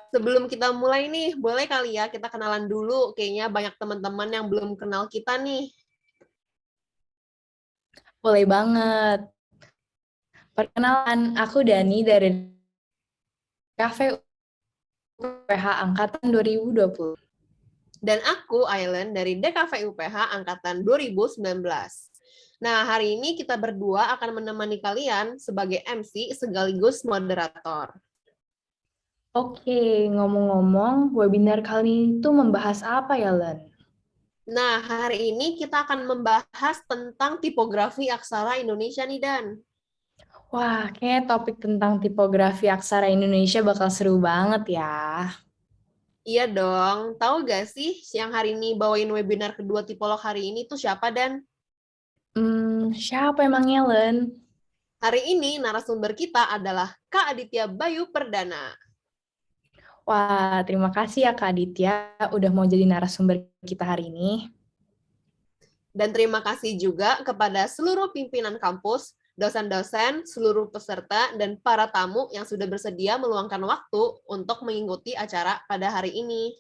Sebelum kita mulai nih, boleh kali ya kita kenalan dulu. Kayaknya banyak teman-teman yang belum kenal kita nih. Boleh banget. Perkenalan, aku Dani dari Cafe UPH Angkatan 2020. Dan aku, Aileen, dari DKV UPH Angkatan 2019. Nah, hari ini kita berdua akan menemani kalian sebagai MC sekaligus moderator. Oke, ngomong-ngomong, webinar kali ini tuh membahas apa ya, Len? Nah, hari ini kita akan membahas tentang tipografi aksara Indonesia nih, Dan. Wah, kayaknya topik tentang tipografi aksara Indonesia bakal seru banget ya. Iya dong, tahu gak sih yang hari ini bawain webinar kedua tipolog hari ini tuh siapa, Dan? Siapa emangnya, Len? Hari ini narasumber kita adalah Kak Aditya Bayu Perdana. Wah, terima kasih ya Kak Aditya udah mau jadi narasumber kita hari ini. Dan terima kasih juga kepada seluruh pimpinan kampus, dosen-dosen, seluruh peserta, dan para tamu yang sudah bersedia meluangkan waktu untuk mengikuti acara pada hari ini.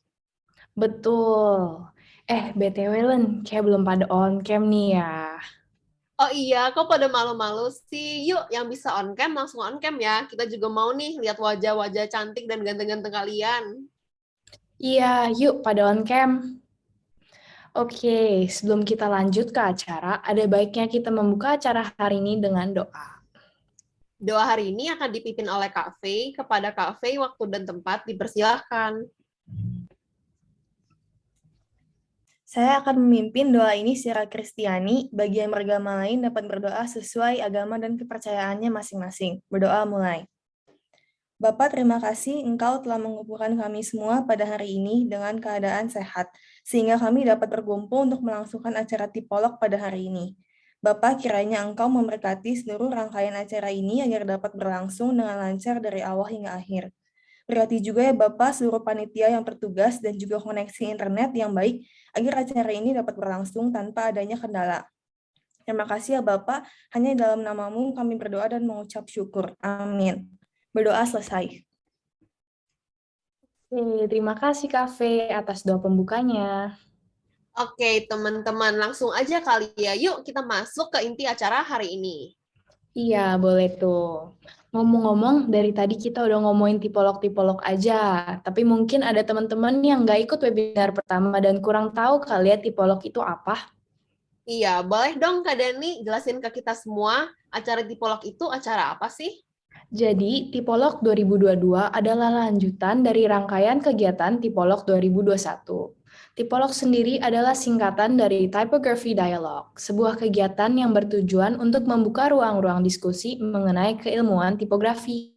Betul. BTW, Len, kayak belum pada on cam nih ya. Oh iya, kok pada malu-malu sih? Yuk, yang bisa on cam langsung on cam ya. Kita juga mau nih lihat wajah-wajah cantik dan ganteng-ganteng kalian. Iya, yuk pada on cam. Oke, sebelum kita lanjut ke acara, ada baiknya kita membuka acara hari ini dengan doa. Doa hari ini akan dipimpin oleh Kak Faye. Kepada Kak Faye, waktu dan tempat dipersilahkan. Saya akan memimpin doa ini secara Kristiani, bagi yang beragama lain dapat berdoa sesuai agama dan kepercayaannya masing-masing. Berdoa mulai. Bapa, terima kasih Engkau telah mengumpulkan kami semua pada hari ini dengan keadaan sehat, sehingga kami dapat berkumpul untuk melangsungkan acara tipolog pada hari ini. Bapa, kiranya Engkau memberkati seluruh rangkaian acara ini agar dapat berlangsung dengan lancar dari awal hingga akhir. Berkati juga ya Bapak seluruh panitia yang bertugas dan juga koneksi internet yang baik agar acara ini dapat berlangsung tanpa adanya kendala. Terima kasih ya Bapak, hanya dalam namamu kami berdoa dan mengucap syukur. Amin. Berdoa selesai. Oke, terima kasih Cafe atas doa pembukanya. Oke, teman-teman, langsung aja kali ya. Yuk kita masuk ke inti acara hari ini. Iya, boleh tuh. Ngomong-ngomong, dari tadi kita udah ngomongin tipolog-tipolog aja, tapi mungkin ada teman-teman yang nggak ikut webinar pertama dan kurang tahu kali ya tipolog itu apa. Iya, boleh dong Kak Dani jelasin ke kita semua acara tipolog itu acara apa sih? Jadi, Tipolog 2022 adalah lanjutan dari rangkaian kegiatan Tipolog 2021. Tipolog sendiri adalah singkatan dari Typography Dialogue, sebuah kegiatan yang bertujuan untuk membuka ruang-ruang diskusi mengenai keilmuan tipografi.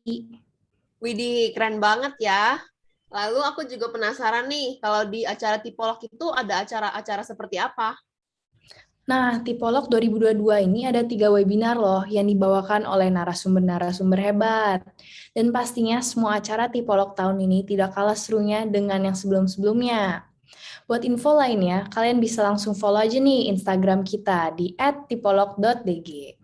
Widih, keren banget ya. Lalu aku juga penasaran nih, kalau di acara tipolog itu ada acara-acara seperti apa? Nah, Tipolog 2022 ini ada 3 webinar loh yang dibawakan oleh narasumber-narasumber hebat. Dan pastinya semua acara Tipolog tahun ini tidak kalah serunya dengan yang sebelum-sebelumnya. Buat info lainnya, kalian bisa langsung follow aja nih Instagram kita di @tipolog.dg.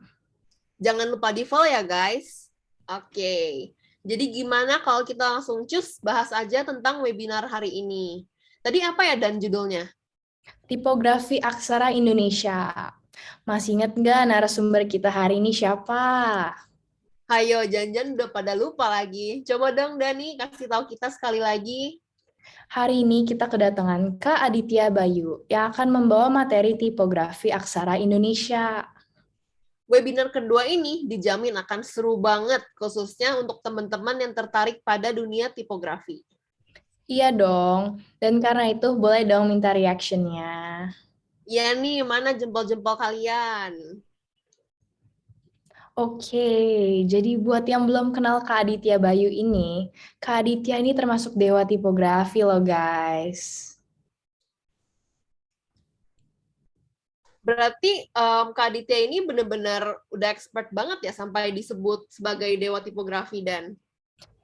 Jangan lupa di-follow ya guys. Oke, jadi gimana kalau kita langsung cus bahas aja tentang webinar hari ini? Tadi apa ya Dan judulnya? Tipografi Aksara Indonesia. Masih ingat nggak narasumber kita hari ini siapa? Hayo, jangan-jangan udah pada lupa lagi. Coba dong Dani, kasih tahu kita sekali lagi. Hari ini kita kedatangan Kak Aditya Bayu yang akan membawa materi tipografi aksara Indonesia. Webinar kedua ini dijamin akan seru banget, khususnya untuk teman-teman yang tertarik pada dunia tipografi. Iya dong, dan karena itu boleh dong minta reaction-nya. Ya nih, mana jempol-jempol kalian? Oke, jadi buat yang belum kenal Kak Aditya Bayu ini, Kak Aditya ini termasuk dewa tipografi loh guys. Berarti Kak Aditya ini benar-benar udah expert banget ya sampai disebut sebagai dewa tipografi dan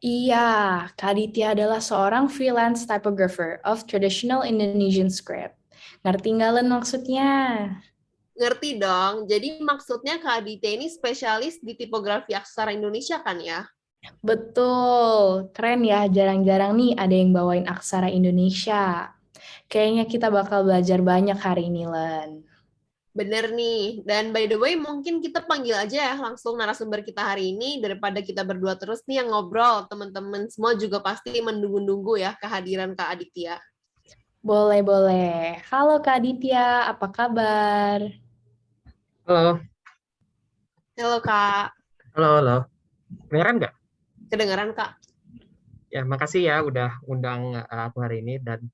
Iya, Kak Aditya adalah seorang freelance typographer of traditional Indonesian script. Ngerti nggak Len maksudnya? ngerti dong. Jadi maksudnya Kak Aditya ini spesialis di tipografi aksara Indonesia kan ya? Betul, keren ya. Jarang-jarang nih ada yang bawain aksara Indonesia. Kayaknya kita bakal belajar banyak hari ini, Len. Bener nih. Dan by the way, mungkin kita panggil aja ya langsung narasumber kita hari ini daripada kita berdua terus nih yang ngobrol. Teman-teman semua juga pasti menunggu-nunggu ya kehadiran Kak Aditya. Boleh. Halo Kak Aditya, apa kabar? Halo, Halo Kak, halo. Kedengeran nggak? kedengaran Kak? Ya, makasih ya udah undang aku hari ini dan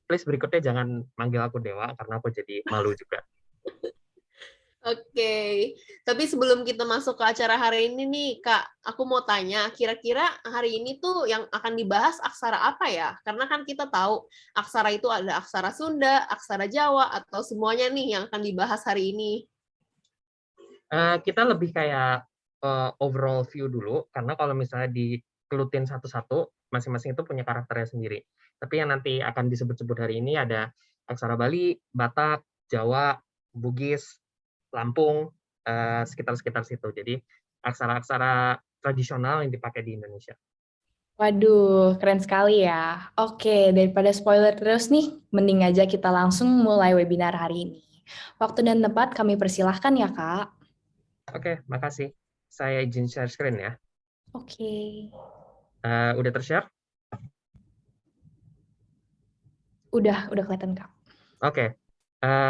please berikutnya jangan manggil aku Dewa karena aku jadi malu juga. Oke, tapi sebelum kita masuk ke acara hari ini nih, Kak, aku mau tanya, kira-kira hari ini tuh yang akan dibahas aksara apa ya? Karena kan kita tahu aksara itu ada aksara Sunda, aksara Jawa, atau semuanya nih yang akan dibahas hari ini. Kita lebih kayak overall view dulu karena kalau misalnya dikelutin satu-satu, masing-masing itu punya karakternya sendiri. Tapi yang nanti akan disebut-sebut hari ini ada aksara Bali, Batak, Jawa, Bugis, Lampung, sekitar-sekitar situ. Jadi aksara-aksara tradisional yang dipakai di Indonesia. Waduh, keren sekali ya. Oke, daripada spoiler terus nih, mending aja kita langsung mulai webinar hari ini. Waktu dan tempat kami persilahkan ya, Kak. Oke, makasih. Saya izin share screen ya. Oke. Udah tershare? Udah kelihatan, Kak. Oke.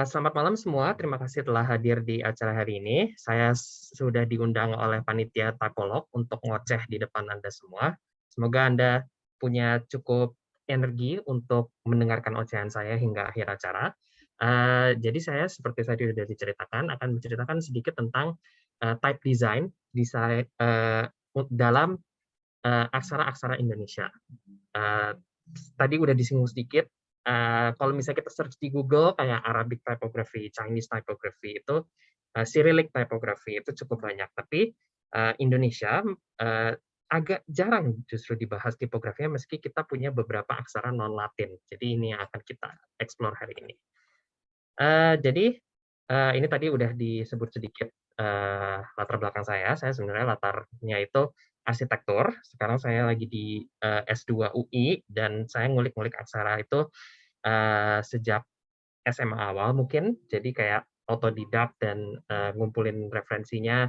Selamat malam semua. Terima kasih telah hadir di acara hari ini. Saya sudah diundang oleh panitia Typolog untuk ngoceh di depan Anda semua. Semoga Anda punya cukup energi untuk mendengarkan ocehan saya hingga akhir acara. Jadi saya seperti tadi sudah diceritakan akan menceritakan sedikit tentang type design dalam aksara-aksara Indonesia. Tadi udah disinggung sedikit. Kalau misalnya kita search di Google kayak Arabic typography, Chinese typography itu Cyrillic typography itu cukup banyak. Tapi Indonesia agak jarang justru dibahas tipografinya meski kita punya beberapa aksara non Latin. Jadi ini yang akan kita explore hari ini. Jadi ini tadi udah disebut sedikit latar belakang saya. Saya sebenarnya latarnya itu arsitektur. Sekarang saya lagi di S2 UI dan saya ngulik-ngulik aksara itu sejak SMA awal mungkin. Jadi kayak otodidak dan ngumpulin referensinya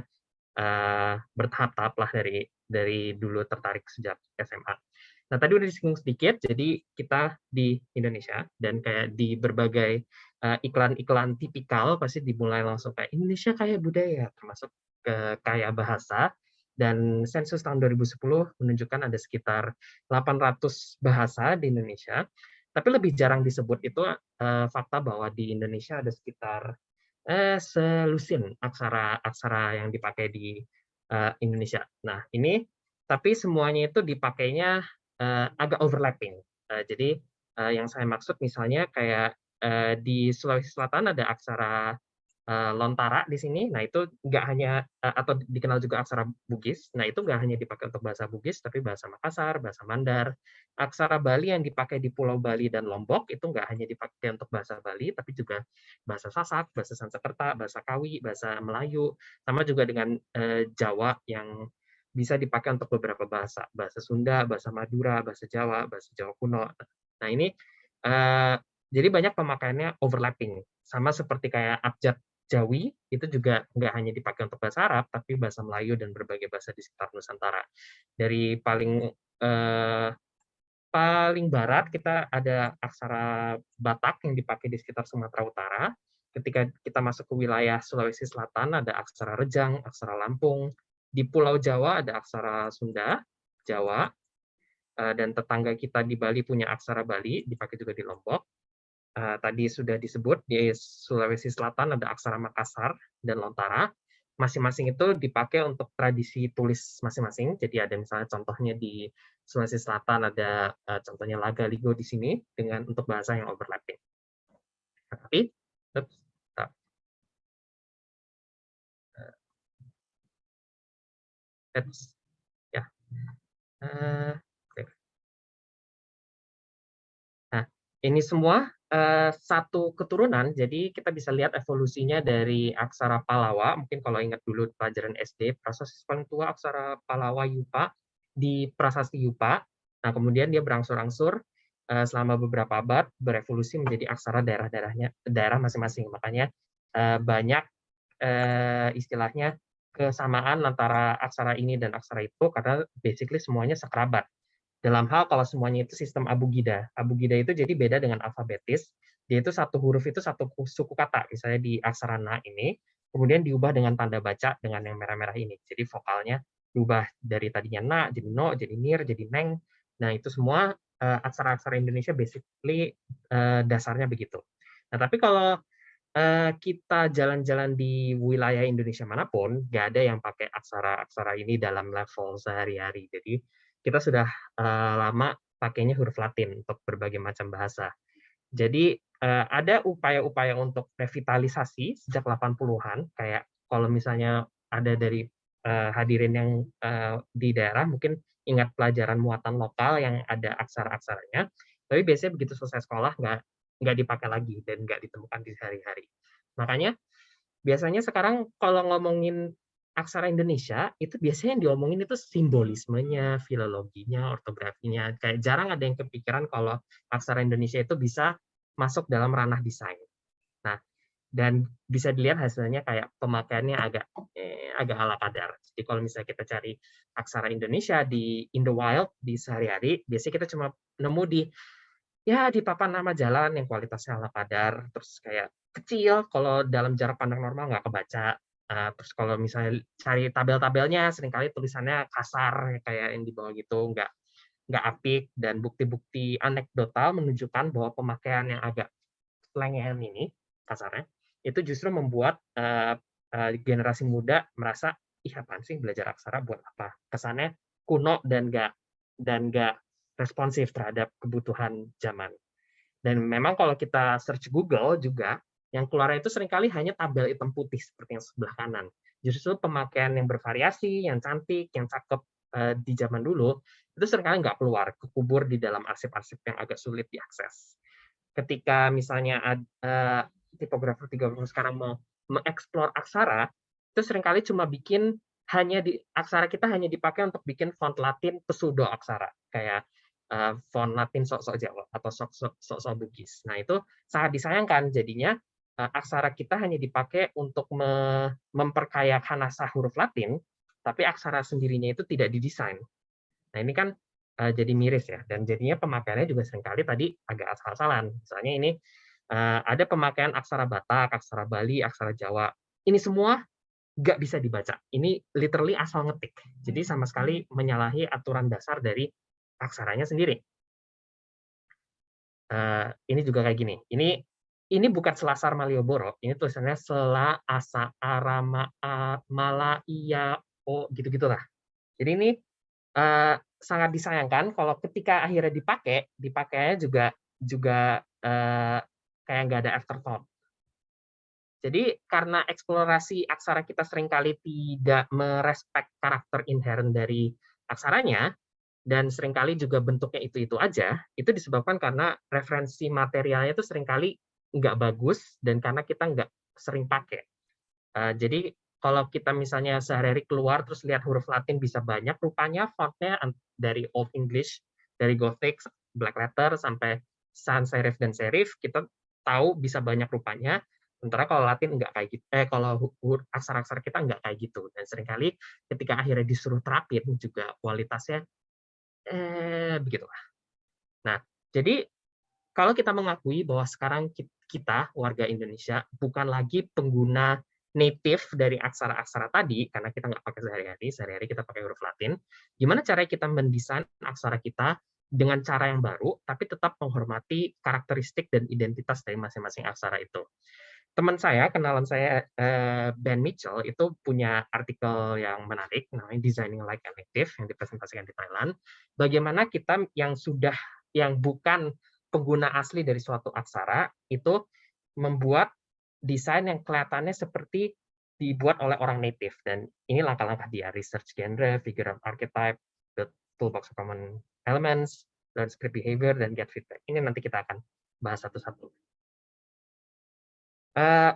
bertahap-tahap lah dari dulu tertarik sejak SMA. Nah, tadi udah disinggung sedikit, jadi kita di Indonesia dan kayak di berbagai iklan-iklan tipikal pasti dimulai langsung kayak Indonesia kaya budaya, termasuk kaya bahasa. Dan sensus tahun 2010 menunjukkan ada sekitar 800 bahasa di Indonesia. Tapi lebih jarang disebut itu fakta bahwa di Indonesia ada sekitar selusin aksara-aksara yang dipakai di Indonesia. Nah, ini tapi semuanya itu dipakainya agak overlapping. Jadi yang saya maksud misalnya kayak di Sulawesi Selatan ada aksara Lontara di sini. Nah, itu nggak hanya atau dikenal juga aksara Bugis. Nah, itu nggak hanya dipakai untuk bahasa Bugis, tapi bahasa Makassar, bahasa Mandar. Aksara Bali yang dipakai di Pulau Bali dan Lombok itu nggak hanya dipakai untuk bahasa Bali, tapi juga bahasa Sasak, bahasa Sanskerta, bahasa Kawi, bahasa Melayu, sama juga dengan Jawa yang bisa dipakai untuk beberapa bahasa, bahasa Sunda, bahasa Madura, bahasa Jawa kuno. Nah, ini jadi banyak pemakaiannya overlapping, sama seperti kayak abjad Jawi itu juga nggak hanya dipakai untuk bahasa Arab, tapi bahasa Melayu dan berbagai bahasa di sekitar Nusantara. Dari paling barat kita ada aksara Batak yang dipakai di sekitar Sumatera Utara. Ketika kita masuk ke wilayah Sulawesi Selatan ada aksara Rejang, aksara Lampung. Di Pulau Jawa ada aksara Sunda, Jawa, dan tetangga kita di Bali punya aksara Bali, dipakai juga di Lombok. Tadi sudah disebut di Sulawesi Selatan ada aksara Makassar dan Lontara. Masing-masing itu dipakai untuk tradisi tulis masing-masing. Jadi ada misalnya contohnya di Sulawesi Selatan ada contohnya Laga Ligo di sini dengan untuk bahasa yang overlapping. Tapi ya. Nah, ini semua satu keturunan, jadi kita bisa lihat evolusinya dari aksara Palawa, mungkin kalau ingat dulu pelajaran SD, proses paling tua aksara Palawa Yupa, di prasasti Yupa. Nah, kemudian dia berangsur-angsur selama beberapa abad berevolusi menjadi aksara daerah masing-masing. Makanya banyak istilahnya kesamaan antara aksara ini dan aksara itu karena basically semuanya sekerabat. Dalam hal kalau semuanya itu sistem abugida. Abugida itu jadi beda dengan alfabetis. Dia itu satu huruf itu satu suku kata. Misalnya di aksara na ini, kemudian diubah dengan tanda baca dengan yang merah-merah ini. Jadi vokalnya diubah dari tadinya na, jadi no, jadi nir, jadi neng. Nah, itu semua aksara-aksara Indonesia basically dasarnya begitu. Nah, tapi kalau kita jalan-jalan di wilayah Indonesia manapun, nggak ada yang pakai aksara-aksara ini dalam level sehari-hari. Jadi kita sudah lama pakainya huruf Latin untuk berbagai macam bahasa. Jadi ada upaya-upaya untuk revitalisasi sejak 80-an, kayak kalau misalnya ada dari hadirin yang di daerah, mungkin ingat pelajaran muatan lokal yang ada aksara-aksaranya, tapi biasanya begitu selesai sekolah nggak dipakai lagi dan nggak ditemukan di sehari-hari. Makanya biasanya sekarang kalau ngomongin aksara Indonesia, itu biasanya yang diomongin itu simbolismenya, filologinya, ortografinya. Kayak jarang ada yang kepikiran kalau aksara Indonesia itu bisa masuk dalam ranah desain. Nah, dan bisa dilihat hasilnya kayak pemakaiannya agak ala kadar. Jadi kalau misalnya kita cari aksara Indonesia di in the wild, di sehari-hari, biasanya kita cuma nemu di papan nama jalan yang kualitasnya ala kadar, terus kayak kecil, kalau dalam jarak pandang normal nggak kebaca. Terus kalau misalnya cari tabel-tabelnya, seringkali tulisannya kasar, kayak yang di bawah gitu, nggak apik, dan bukti-bukti anekdotal menunjukkan bahwa pemakaian yang agak selengean ini, kasarnya, itu justru membuat generasi muda merasa, ih apaan sih belajar aksara buat apa? Kesannya kuno dan nggak responsif terhadap kebutuhan zaman. Dan memang kalau kita search Google juga, yang keluar itu seringkali hanya tabel hitam putih seperti yang sebelah kanan. Justru pemakaian yang bervariasi, yang cantik, yang cakep di zaman dulu, itu seringkali nggak keluar, kekubur di dalam arsip-arsip yang agak sulit diakses. Ketika misalnya tipografer sekarang mau mengeksplor aksara, itu seringkali cuma bikin aksara kita hanya dipakai untuk bikin font Latin pseudo aksara, kayak font Latin sok-sok Jawa atau sok-sok Bugis. Nah, itu sangat disayangkan. Jadinya aksara kita hanya dipakai untuk memperkaya khanasah huruf Latin, tapi aksara sendirinya itu tidak didesain. Nah, ini kan jadi miris ya, dan jadinya pemakaiannya juga seringkali tadi agak asal-asalan. Misalnya ini ada pemakaian aksara Batak, aksara Bali, aksara Jawa. Ini semua nggak bisa dibaca. Ini literally asal ngetik. Jadi sama sekali menyalahi aturan dasar dari aksaranya sendiri. Ini juga kayak gini. Ini bukan Selasar Malioboro. Ini tulisannya Sela Asa Arama Mala Iya O gitu-gitulah. Jadi ini sangat disayangkan kalau ketika akhirnya dipakainya juga kayak nggak ada afterthought. Jadi karena eksplorasi aksara kita seringkali tidak merespek karakter inherent dari aksaranya, dan seringkali juga bentuknya itu aja, itu disebabkan karena referensi materialnya itu seringkali nggak bagus, dan karena kita nggak sering pakai. Jadi kalau kita misalnya sehari-hari keluar terus lihat huruf Latin bisa banyak, rupanya fontnya dari Old English, dari Gothic, Black Letter, sampai sans serif dan serif, kita tahu bisa banyak rupanya, sementara kalau Latin nggak kayak gitu, kalau aksara-aksara kita nggak kayak gitu, dan seringkali ketika akhirnya disuruh terapin juga kualitasnya begitulah. Nah, jadi kalau kita mengakui bahwa sekarang kita, warga Indonesia, bukan lagi pengguna native dari aksara-aksara tadi, karena kita nggak pakai sehari-hari kita pakai huruf Latin, gimana caranya kita mendesain aksara kita dengan cara yang baru, tapi tetap menghormati karakteristik dan identitas dari masing-masing aksara itu. Teman saya, kenalan saya, Ben Mitchell, itu punya artikel yang menarik, namanya Designing Like a Native, yang dipresentasikan di Thailand. Bagaimana kita yang bukan pengguna asli dari suatu aksara, itu membuat desain yang kelihatannya seperti dibuat oleh orang native. Dan ini langkah-langkah dia, research genre, figure of archetype, the toolbox of common elements, learn script behavior, dan get feedback. Ini nanti kita akan bahas satu-satu.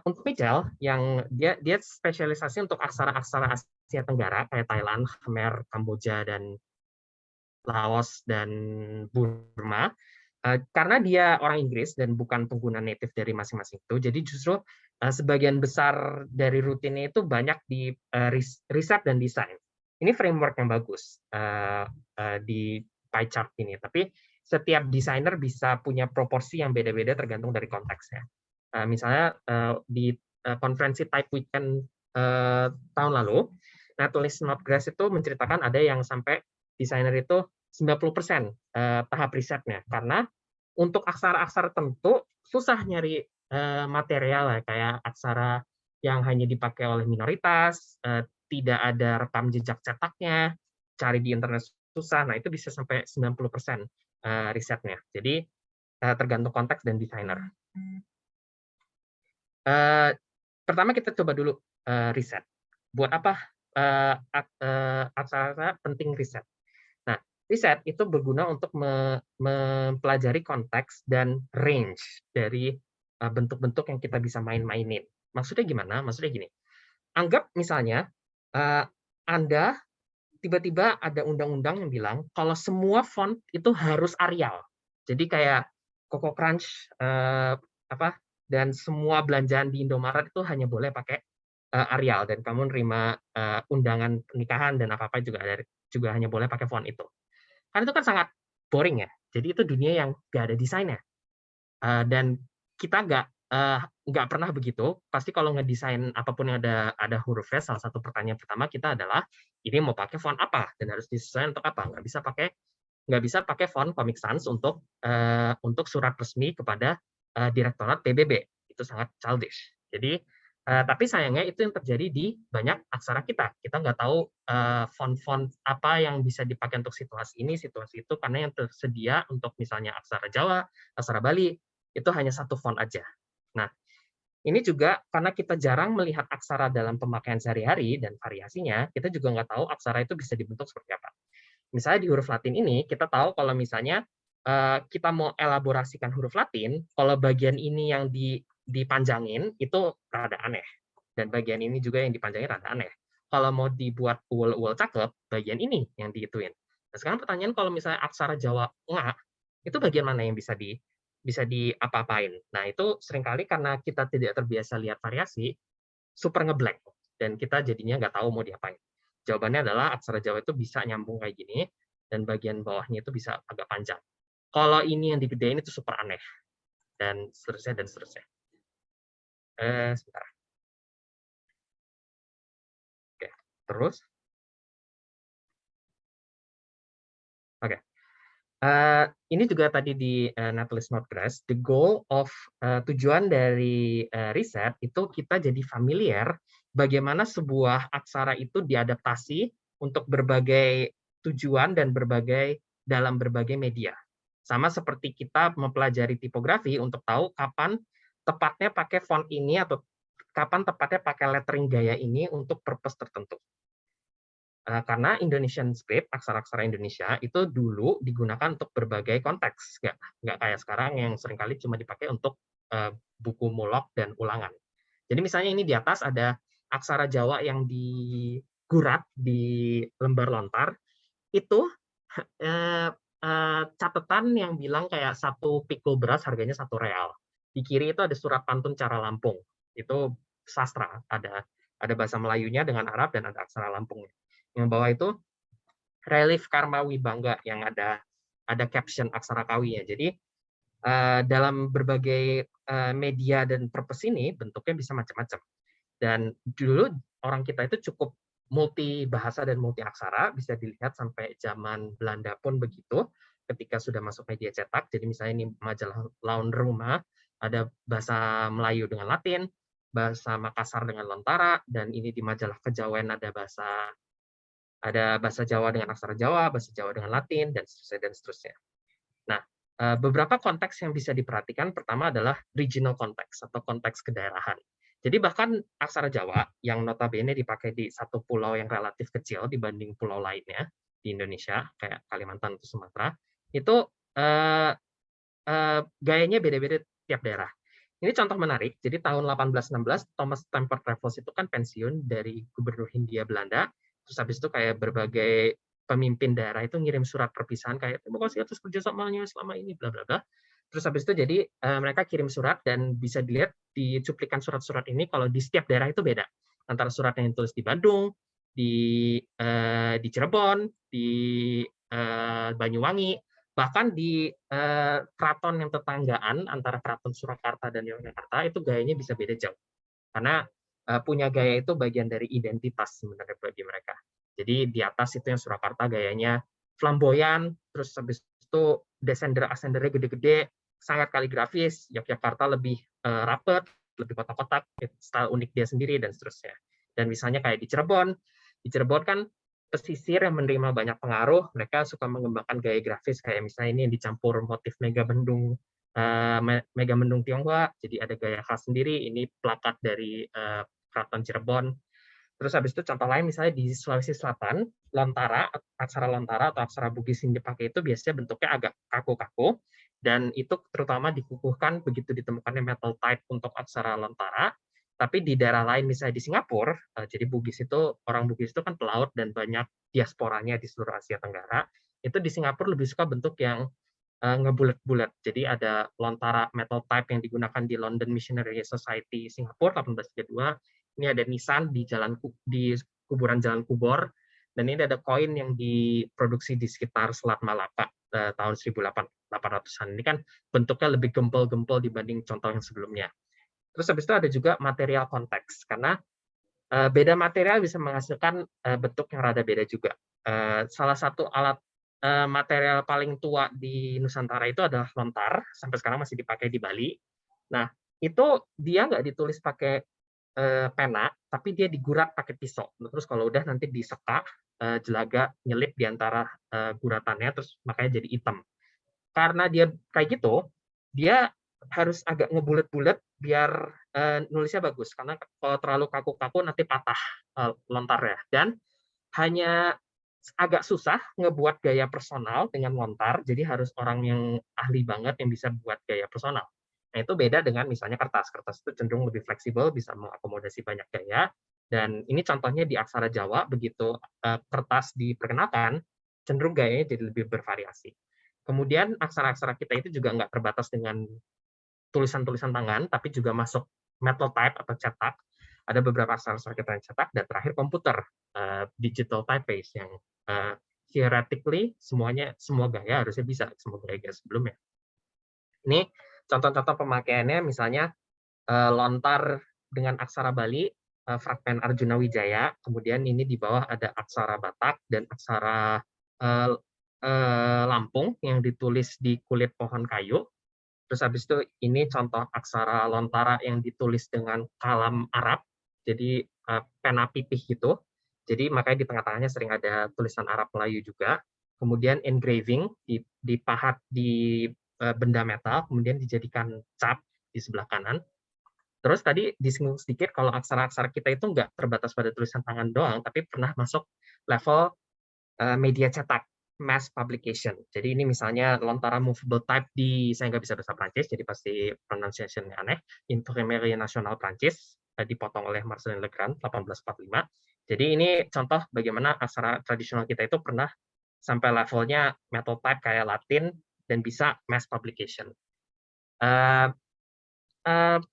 Untuk Mitchell, yang dia spesialisasi untuk aksara-aksara Asia Tenggara kayak Thailand, Khmer, Kamboja, dan Laos, dan Burma. Karena dia orang Inggris dan bukan pengguna native dari masing-masing itu, jadi justru sebagian besar dari rutinnya itu banyak di riset dan desain. Ini framework yang bagus di pie chart ini, tapi setiap desainer bisa punya proporsi yang beda-beda tergantung dari konteksnya. Misalnya di konferensi Type Weekend tahun lalu, Natalie Snodgrass itu menceritakan ada yang sampai desainer itu 90% tahap risetnya, karena untuk aksara-aksara tertentu susah nyari material kayak aksara yang hanya dipakai oleh minoritas, tidak ada rekam jejak cetaknya, cari di internet susah. Nah, itu bisa sampai 90% risetnya. Jadi tergantung konteks dan desainer. Pertama kita coba dulu riset. Buat apa aksara penting riset? Nah, riset itu berguna untuk mempelajari konteks dan range dari bentuk-bentuk yang kita bisa main-mainin. Maksudnya gimana? Maksudnya gini. Anggap misalnya Anda tiba-tiba ada undang-undang yang bilang kalau semua font itu harus Arial. Jadi kayak Coco Crunch dan semua belanjaan di Indomaret itu hanya boleh pakai Arial, dan kamu nerima undangan pernikahan dan apa-apa juga hanya boleh pakai font itu. Kan itu kan sangat boring ya. Jadi itu dunia yang nggak ada desainnya. Dan kita nggak pernah begitu. Pasti kalau ngedesain apapun yang ada hurufnya, salah satu pertanyaan pertama kita adalah ini mau pakai font apa dan harus disesuaikan untuk apa. Nggak bisa pakai font Comic Sans untuk surat resmi kepada Direktorat PBB. Itu sangat childish. Jadi tapi sayangnya itu yang terjadi di banyak aksara kita. Kita nggak tahu font-font apa yang bisa dipakai untuk situasi ini, situasi itu, karena yang tersedia untuk misalnya aksara Jawa, aksara Bali, itu hanya satu font aja. Nah, ini juga karena kita jarang melihat aksara dalam pemakaian sehari-hari dan variasinya, kita juga nggak tahu aksara itu bisa dibentuk seperti apa. Misalnya di huruf Latin ini, kita tahu kalau misalnya kita mau elaborasikan huruf Latin, kalau bagian ini yang dipanjangin itu rada aneh, dan bagian ini juga yang dipanjangin rada aneh. Kalau mau dibuat uwel-uwel cakep, bagian ini yang diituin. Nah, sekarang pertanyaan, kalau misalnya aksara Jawa nga, itu bagian mana yang bisa apa-apain? Nah, itu seringkali karena kita tidak terbiasa lihat variasi, super ngeblank, dan kita jadinya nggak tahu mau diapain. Jawabannya adalah aksara Jawa itu bisa nyambung kayak gini, dan bagian bawahnya itu bisa agak panjang. Kalau ini yang digedein itu super aneh, dan seterusnya, dan seterusnya. Sebentar. Oke, terus. Oke. Ini juga tadi di Natalie Snodgrass, the goal of tujuan dari riset itu kita jadi familiar bagaimana sebuah aksara itu diadaptasi untuk berbagai tujuan dan dalam berbagai media. Sama seperti kita mempelajari tipografi untuk tahu kapan tepatnya pakai font ini atau kapan tepatnya pakai lettering gaya ini untuk purpose tertentu. Karena Indonesian script, aksara-aksara Indonesia, itu dulu digunakan untuk berbagai konteks. Nggak kayak sekarang yang seringkali cuma dipakai untuk buku mulok dan ulangan. Jadi misalnya ini di atas ada aksara Jawa yang digurat di lembar lontar, itu catatan yang bilang kayak satu pikul beras harganya Rp1. Di kiri itu ada surat pantun cara Lampung. Itu sastra, ada bahasa Melayunya dengan Arab dan ada aksara Lampungnya. Yang bawah itu relief Karma Wibangga yang ada caption aksara Kawi ya. Jadi dalam berbagai media dan purpose ini bentuknya bisa macam-macam. Dan dulu orang kita itu cukup multi bahasa dan multi aksara, bisa dilihat sampai zaman Belanda pun begitu, ketika sudah masuk media cetak. Jadi misalnya ini majalah Laun Rumah, ada bahasa Melayu dengan Latin, bahasa Makassar dengan Lontara, dan ini di majalah Kejawen ada bahasa Jawa dengan aksara Jawa, bahasa Jawa dengan Latin, dan seterusnya, dan seterusnya. Nah, beberapa konteks yang bisa diperhatikan, pertama adalah regional konteks atau konteks kedaerahan. Jadi bahkan aksara Jawa yang notabene dipakai di satu pulau yang relatif kecil dibanding pulau lainnya di Indonesia, kayak Kalimantan atau Sumatera, itu gayanya beda-beda tiap daerah. Ini contoh menarik. Jadi tahun 1816 Thomas Stamford Raffles itu kan pensiun dari gubernur Hindia Belanda. Terus habis itu kayak berbagai pemimpin daerah itu ngirim surat perpisahan kayak terima kasih atas kerjasamanya selama ini bla bla bla. Terus habis itu jadi mereka kirim surat dan bisa dilihat di cuplikan surat-surat ini kalau di setiap daerah itu beda. Antara surat yang ditulis di Bandung, di Cirebon, di Banyuwangi, bahkan di keraton yang tetanggaan antara Keraton Surakarta dan Yogyakarta itu gayanya bisa beda jauh. Karena punya gaya itu bagian dari identitas sebenarnya bagi mereka. Jadi di atas itu yang Surakarta gayanya flamboyan, terus habis itu desender-asendernya gede-gede, sangat kaligrafis. Yogyakarta lebih rapet, lebih kotak-kotak, style unik dia sendiri dan seterusnya. Dan misalnya kayak di Cirebon kan pesisir yang menerima banyak pengaruh, mereka suka mengembangkan gaya grafis kayak misalnya ini yang dicampur motif Megamendung Tionghoa, jadi ada gaya khas sendiri. Ini plakat dari Keraton Cirebon. Terus habis itu contoh lain misalnya di Sulawesi Selatan, lontara, aksara lontara atau aksara Bugis yang dipakai itu biasanya bentuknya agak kaku-kaku, dan itu terutama dikukuhkan begitu ditemukannya metal type untuk aksara lontara. Tapi di daerah lain misalnya di Singapura, jadi Bugis itu, orang Bugis itu kan pelaut dan banyak diasporanya di seluruh Asia Tenggara, itu di Singapura lebih suka bentuk yang ngebulet-bulet. Jadi ada lontara metal type yang digunakan di London Missionary Society Singapura 1832. Ini ada nisan di kuburan Jalan Kubor, dan ini ada koin yang diproduksi di sekitar Selat Malaka tahun 1800-an. Ini kan bentuknya lebih gempel-gempel dibanding contoh yang sebelumnya. Terus habis itu ada juga material konteks, karena beda material bisa menghasilkan bentuk yang rada beda juga. Salah satu alat material paling tua di Nusantara itu adalah lontar, sampai sekarang masih dipakai di Bali. Nah, itu dia nggak ditulis pakai pena, tapi dia digurat pakai pisau. Terus kalau udah nanti diseka, jelaga nyelip di antara guratannya, terus makanya jadi hitam. Karena dia kayak gitu, dia harus agak ngebulet-bulet biar nulisnya bagus. Karena kalau terlalu kaku-kaku nanti patah lontarnya. Dan hanya agak susah ngebuat gaya personal dengan lontar, jadi harus orang yang ahli banget yang bisa buat gaya personal. Nah, itu beda dengan misalnya kertas. Kertas itu cenderung lebih fleksibel, bisa mengakomodasi banyak gaya. Dan ini contohnya di aksara Jawa, begitu kertas diperkenalkan, cenderung gayanya jadi lebih bervariasi. Kemudian aksara-aksara kita itu juga nggak terbatas dengan tulisan-tulisan tangan, tapi juga masuk metal type atau cetak. Ada beberapa aksara kita yang cetak, dan terakhir komputer, digital typeface yang theoretically semua gaya harusnya bisa, semua gaya sebelumnya. Ini contoh-contoh pemakaiannya, misalnya lontar dengan aksara Bali, fragmen Arjuna Wijaya, kemudian ini di bawah ada aksara Batak dan aksara Lampung yang ditulis di kulit pohon kayu. Terus habis itu ini contoh aksara lontara yang ditulis dengan kalam Arab, jadi pena pipih gitu. Jadi makanya di tengah-tengahnya sering ada tulisan Arab Melayu juga. Kemudian engraving, dipahat di benda metal, kemudian dijadikan cap di sebelah kanan. Terus tadi disinggung sedikit kalau aksara-aksara kita itu nggak terbatas pada tulisan tangan doang, tapi pernah masuk level media cetak, mass publication. Jadi ini misalnya lontara movable type saya nggak bisa bahasa Prancis, jadi pasti pronunciation-nya aneh. Imprimerie Nationale Prancis, dipotong oleh Marcelin Legrand 1845. Jadi ini contoh bagaimana aksara tradisional kita itu pernah sampai levelnya metal type kayak Latin dan bisa mass publication.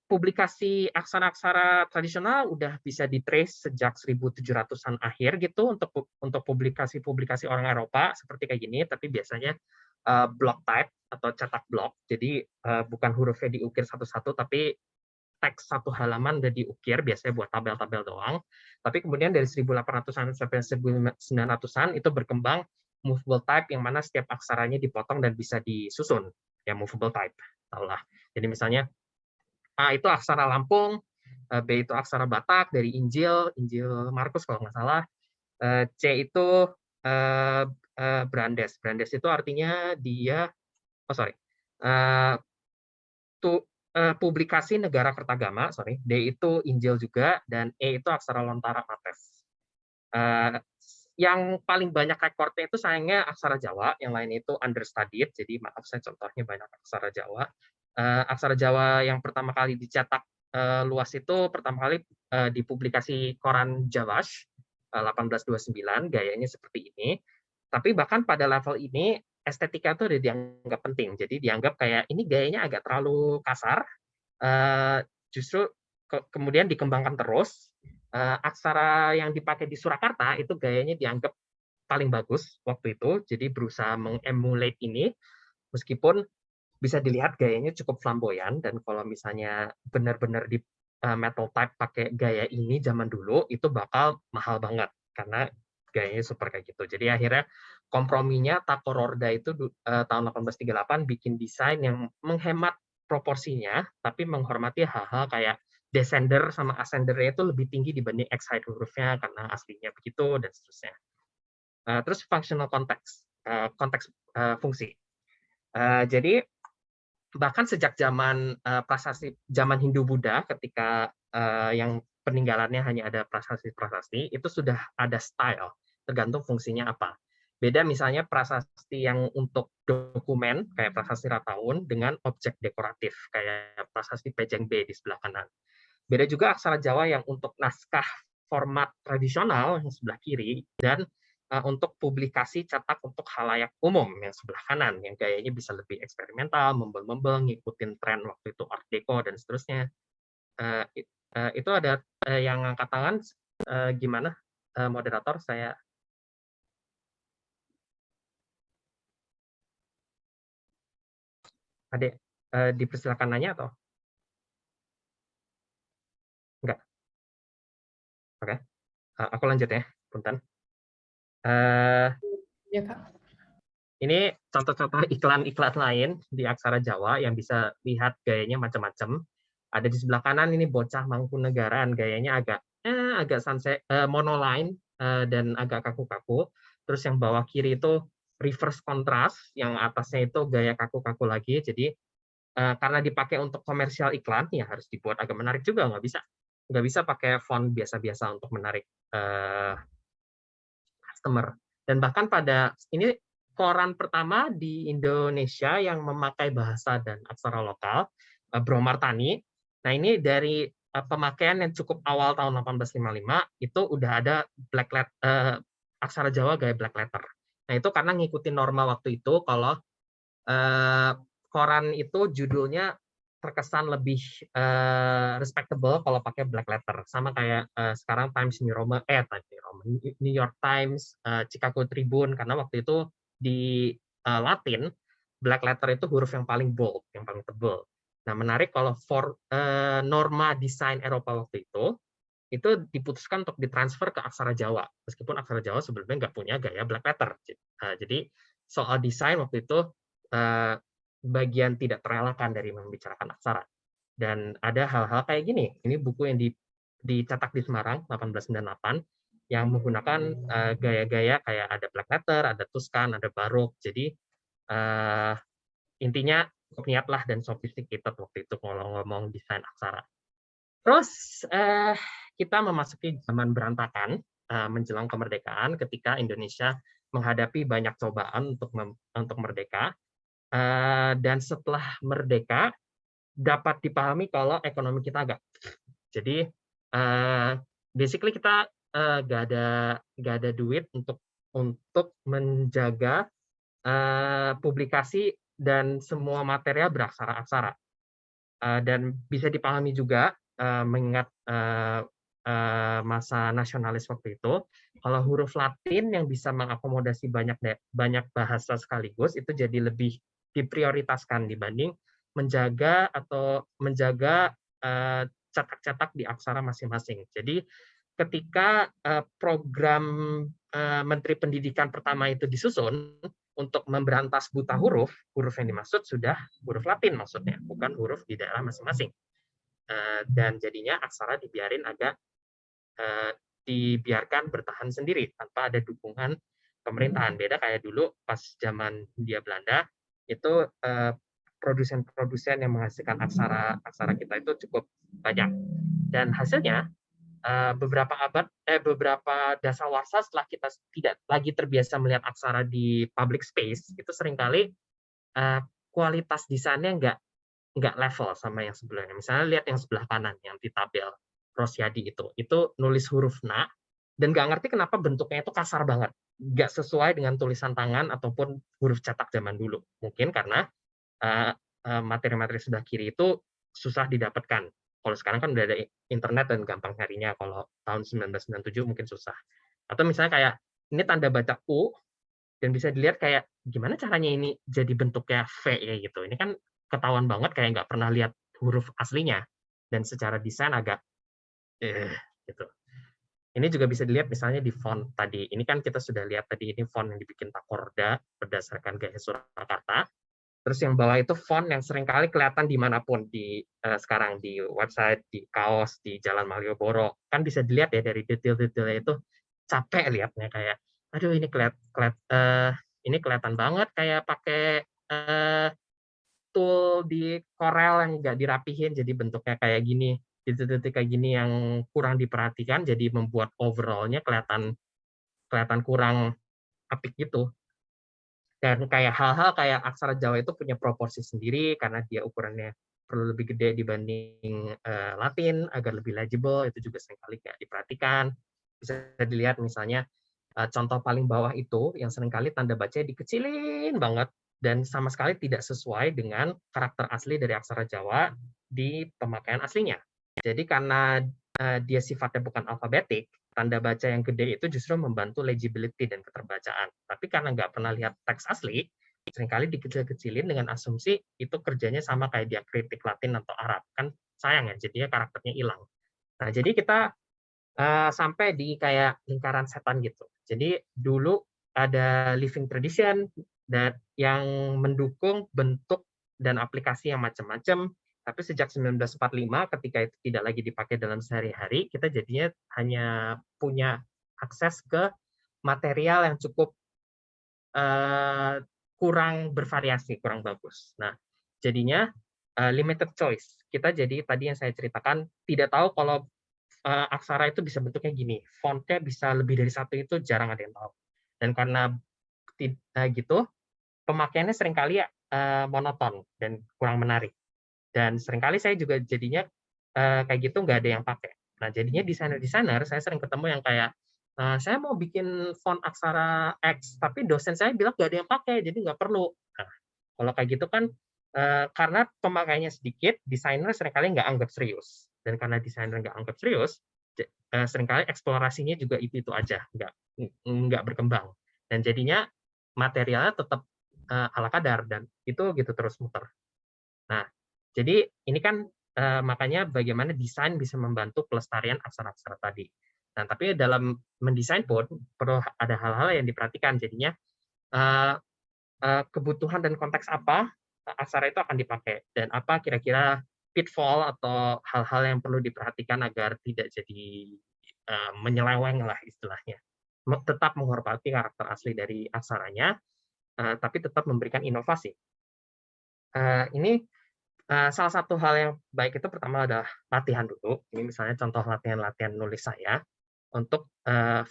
Publikasi aksara-aksara tradisional udah bisa ditrace sejak 1700-an akhir gitu untuk publikasi-publikasi orang Eropa seperti kayak gini, tapi biasanya block type atau cetak blok. Jadi bukan hurufnya diukir satu-satu, tapi teks satu halaman udah diukir, biasanya buat tabel-tabel doang. Tapi kemudian dari 1800-an sampai 1900-an itu berkembang movable type yang mana setiap aksaranya dipotong dan bisa disusun. Ya movable type. Tahulah. Jadi misalnya A itu aksara Lampung, B itu aksara Batak dari Injil Markus kalau nggak salah, C itu Brandes. Brandes itu artinya dia, publikasi negara Kertagama, D itu Injil juga, dan E itu aksara lontara Mates. Yang paling banyak rekornya itu sayangnya aksara Jawa, yang lain itu understudied, jadi maaf saya contohnya banyak aksara Jawa. Aksara Jawa yang pertama kali dicetak luas itu pertama kali di publikasi koran Jawash 1829, gayanya seperti ini. Tapi bahkan pada level ini estetika itu udah dianggap penting. Jadi dianggap kayak ini gayanya agak terlalu kasar. Justru kemudian dikembangkan terus. Aksara yang dipakai di Surakarta itu gayanya dianggap paling bagus waktu itu. Jadi berusaha mengemulate ini, meskipun bisa dilihat gayanya cukup flamboyan. Dan kalau misalnya benar-benar di metal type pakai gaya ini zaman dulu, itu bakal mahal banget karena gayanya super kayak gitu. Jadi akhirnya komprominya Tako Rorda itu tahun 1838 bikin desain yang menghemat proporsinya, tapi menghormati hal-hal kayak descender sama ascender-nya itu lebih tinggi dibanding X-height hurufnya karena aslinya begitu, dan seterusnya. Terus functional konteks fungsi. Jadi bahkan sejak zaman prasasti, zaman Hindu-Buddha, ketika yang peninggalannya hanya ada prasasti-prasasti, itu sudah ada style, tergantung fungsinya apa. Beda misalnya prasasti yang untuk dokumen, kayak prasasti Rataun, dengan objek dekoratif, kayak prasasti Pejeng B di sebelah kanan. Beda juga aksara Jawa yang untuk naskah format tradisional yang sebelah kiri, dan untuk publikasi cetak untuk khalayak umum yang sebelah kanan, yang gayanya bisa lebih eksperimental, membel-membel, ngikutin tren waktu itu Art Deco, dan seterusnya. Itu ada yang angkat tangan, gimana moderator? Saya Adek, dipersilakan nanya atau enggak? Oke, aku lanjut ya, punten. Ya, Kak. Ini contoh-contoh iklan-iklan lain di aksara Jawa yang bisa lihat gayanya macam-macam. Ada di sebelah kanan ini bocah Mangkunegaran, gayanya agak sunset, monoline dan agak kaku-kaku. Terus yang bawah kiri itu reverse contrast, yang atasnya itu gaya kaku-kaku lagi. Jadi karena dipakai untuk komersial iklan, ya harus dibuat agak menarik juga, nggak bisa pakai font biasa-biasa untuk menarik customer. Dan bahkan pada ini koran pertama di Indonesia yang memakai bahasa dan aksara lokal, Bromartani. Nah, ini dari pemakaian yang cukup awal tahun 1855 itu udah ada black letter, aksara Jawa gaya black letter. Nah, itu karena ngikutin norma waktu itu kalau koran itu judulnya terkesan lebih respectable kalau pakai black letter, sama kayak sekarang New York Times, Chicago Tribune, karena waktu itu di Latin black letter itu huruf yang paling bold, yang paling tebal. Nah, menarik kalau norma desain Eropa waktu itu diputuskan untuk ditransfer ke aksara Jawa, meskipun aksara Jawa sebelumnya nggak punya gaya black letter. Jadi soal desain waktu itu bagian tidak terelakkan dari membicarakan aksara. Dan ada hal-hal kayak gini. Ini buku yang dicetak di Semarang 1898 yang menggunakan gaya-gaya kayak ada black letter, ada Tuscan, ada barok. Jadi intinya niatlah dan sophisticated waktu itu kalau ngomong desain aksara. Terus kita memasuki zaman berantakan menjelang kemerdekaan, ketika Indonesia menghadapi banyak cobaan untuk merdeka. Dan setelah merdeka dapat dipahami kalau ekonomi kita agak, jadi basically kita nggak ada duit untuk menjaga publikasi dan semua material beraksara-aksara, dan bisa dipahami juga mengingat masa nasionalis waktu itu, kalau huruf Latin yang bisa mengakomodasi banyak bahasa sekaligus itu jadi lebih diprioritaskan dibanding menjaga cetak-cetak di aksara masing-masing. Jadi ketika program Menteri Pendidikan pertama itu disusun untuk memberantas buta huruf yang dimaksud sudah huruf Latin maksudnya, bukan huruf di daerah masing-masing. Dan jadinya aksara dibiarkan bertahan sendiri tanpa ada dukungan pemerintahan. Beda kayak dulu pas zaman Hindia Belanda, itu produsen-produsen yang menghasilkan aksara kita itu cukup banyak. Dan hasilnya beberapa dasawarsa setelah kita tidak lagi terbiasa melihat aksara di public space, itu seringkali kualitas desainnya nggak level sama yang sebelumnya. Misalnya lihat yang sebelah kanan yang di tabel Rosyadi itu nulis huruf na, dan nggak ngerti kenapa bentuknya itu kasar banget, nggak sesuai dengan tulisan tangan ataupun huruf cetak zaman dulu. Mungkin karena materi-materi sebelah kiri itu susah didapatkan. Kalau sekarang kan udah ada internet dan gampang nyarinya. Kalau tahun 1997 mungkin susah. Atau misalnya kayak ini tanda baca U dan bisa dilihat kayak gimana caranya ini jadi bentuknya V ya gitu. Ini kan ketahuan banget kayak nggak pernah lihat huruf aslinya dan secara desain agak gitu. Ini juga bisa dilihat misalnya di font tadi. Ini kan kita sudah lihat tadi, ini font yang dibikin Takorda berdasarkan gaya Surakarta. Terus yang bawah itu font yang seringkali kelihatan dimanapun sekarang di website, di kaos, di Jalan Malioboro. Kan bisa dilihat ya dari detail-detailnya itu capek lihatnya kayak, aduh ini ini kelihatan banget kayak pakai tool di Corel yang nggak dirapihin jadi bentuknya kayak gini. Titik-titik kayak gini yang kurang diperhatikan jadi membuat overall-nya kelihatan kurang apik gitu. Dan kayak hal-hal kayak aksara Jawa itu punya proporsi sendiri karena dia ukurannya perlu lebih gede dibanding Latin agar lebih legible, itu juga seringkali nggak diperhatikan. Bisa dilihat misalnya contoh paling bawah itu yang seringkali tanda bacanya dikecilin banget dan sama sekali tidak sesuai dengan karakter asli dari aksara Jawa di pemakaian aslinya. Jadi karena dia sifatnya bukan alfabetik, tanda baca yang gede itu justru membantu legibility dan keterbacaan. Tapi karena nggak pernah lihat teks asli, seringkali dikecil-kecilin dengan asumsi itu kerjanya sama kayak diakritik Latin atau Arab. Kan sayang ya, jadinya karakternya hilang. Nah, jadi kita sampai di kayak lingkaran setan gitu. Jadi dulu ada living tradition dan yang mendukung bentuk dan aplikasi yang macam-macam. Tapi sejak 1945 ketika itu tidak lagi dipakai dalam sehari-hari, kita jadinya hanya punya akses ke material yang cukup kurang bervariasi, kurang bagus. Nah, jadinya limited choice. Kita jadi tadi yang saya ceritakan tidak tahu kalau aksara itu bisa bentuknya gini, fontnya bisa lebih dari satu itu jarang ada yang tahu. Dan karena gitu, pemakaiannya seringkali monoton dan kurang menarik. Dan seringkali saya juga jadinya kayak gitu nggak ada yang pakai. Nah, jadinya desainer-desainer saya sering ketemu yang kayak, saya mau bikin font aksara X, tapi dosen saya bilang nggak ada yang pakai, jadi nggak perlu. Nah, kalau kayak gitu kan, karena pemakaiannya sedikit, desainer seringkali nggak anggap serius. Dan karena desainer nggak anggap serius, seringkali eksplorasinya juga itu aja, nggak berkembang. Dan jadinya materialnya tetap ala kadar, dan itu gitu terus muter. Nah, jadi ini kan makanya bagaimana desain bisa membantu pelestarian aksara-aksara tadi. Nah, tapi dalam mendesain pun perlu ada hal-hal yang diperhatikan. Jadinya kebutuhan dan konteks apa aksara itu akan dipakai dan apa kira-kira pitfall atau hal-hal yang perlu diperhatikan agar tidak jadi menyeleweng lah istilahnya. Tetap menghormati karakter asli dari aksaranya, tapi tetap memberikan inovasi. Ini salah satu hal yang baik itu pertama adalah latihan dulu. Ini misalnya contoh latihan-latihan nulis saya untuk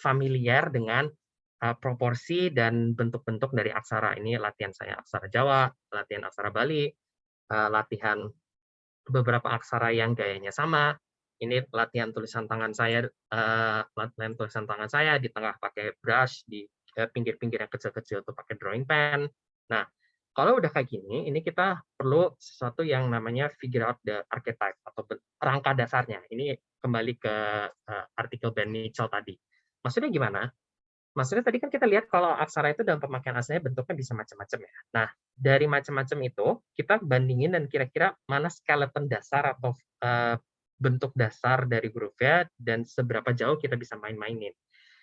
familiar dengan proporsi dan bentuk-bentuk dari aksara. Ini latihan saya aksara Jawa, latihan aksara Bali, latihan beberapa aksara yang gayanya sama. Ini latihan tulisan tangan saya, di tengah pakai brush, di pinggir-pinggir yang kecil-kecil itu pakai drawing pen. Nah, kalau udah kayak gini, ini kita perlu sesuatu yang namanya figure out the archetype atau rangka dasarnya. Ini kembali ke artikel Ben Mitchell tadi. Maksudnya gimana? Maksudnya tadi kan kita lihat kalau aksara itu dalam pemakaian aslinya bentuknya bisa macam-macam ya. Nah, dari macam-macam itu kita bandingin dan kira-kira mana skeleton dasar atau bentuk dasar dari hurufnya dan seberapa jauh kita bisa main-mainin.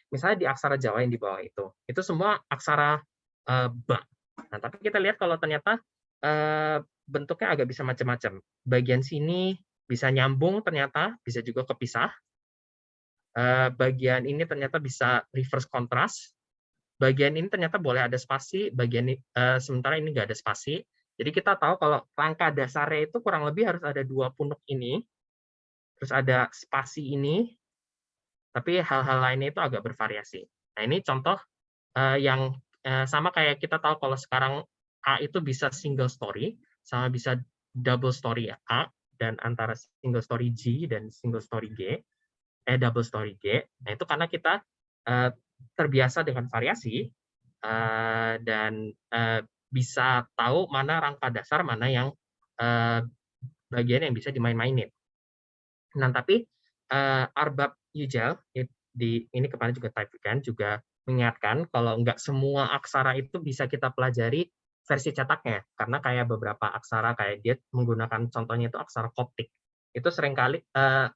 Misalnya di aksara Jawa yang di bawah itu semua aksara ba. Nah, tapi kita lihat kalau ternyata bentuknya agak bisa macam-macam. Bagian sini bisa nyambung ternyata, bisa juga kepisah. Bagian ini ternyata bisa reverse contrast. Bagian ini ternyata boleh ada spasi, bagian sementara ini nggak ada spasi. Jadi kita tahu kalau rangka dasarnya itu kurang lebih harus ada 2 punuk ini, terus ada spasi ini, tapi hal-hal lainnya itu agak bervariasi. Nah, ini contoh yang sama kayak kita tahu kalau sekarang A itu bisa single story, sama bisa double story A, dan antara single story G dan single story G. double story G. Nah, itu karena kita terbiasa dengan variasi dan bisa tahu mana rangka dasar, mana yang bagian yang bisa dimain-mainin. Nah, tapi Arbab Yücel ini kemarin juga Type Weekend juga mengingatkan kalau nggak semua aksara itu bisa kita pelajari versi cetaknya, karena kayak beberapa aksara kayak dia menggunakan contohnya itu aksara Koptik. Itu seringkali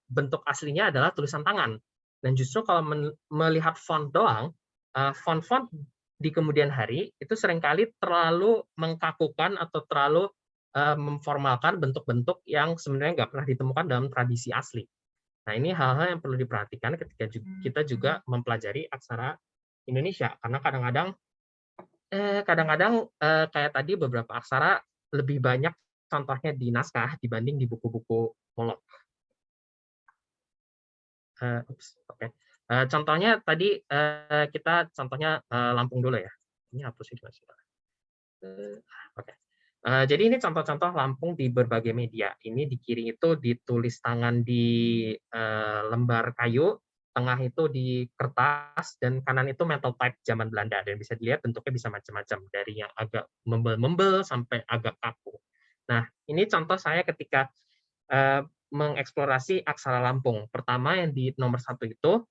bentuk aslinya adalah tulisan tangan. Dan justru kalau melihat font doang, font-font di kemudian hari itu seringkali terlalu mengkakukan atau terlalu memformalkan bentuk-bentuk yang sebenarnya nggak pernah ditemukan dalam tradisi asli. Nah, ini hal-hal yang perlu diperhatikan ketika kita juga mempelajari aksara Indonesia, karena kadang-kadang kayak tadi beberapa aksara lebih banyak contohnya di naskah dibanding di buku-buku molok. Contohnya tadi kita contohnya Lampung dulu ya. Ini hapusnya gimana sih? Oke. Jadi ini contoh-contoh Lampung di berbagai media. Ini di kiri itu ditulis tangan di lembar kayu, tengah itu di kertas, dan kanan itu metal type zaman Belanda. Dan bisa dilihat bentuknya bisa macam-macam, dari yang agak membel-membel sampai agak kaku. Nah, ini contoh saya ketika mengeksplorasi aksara Lampung. Pertama yang di nomor 1 itu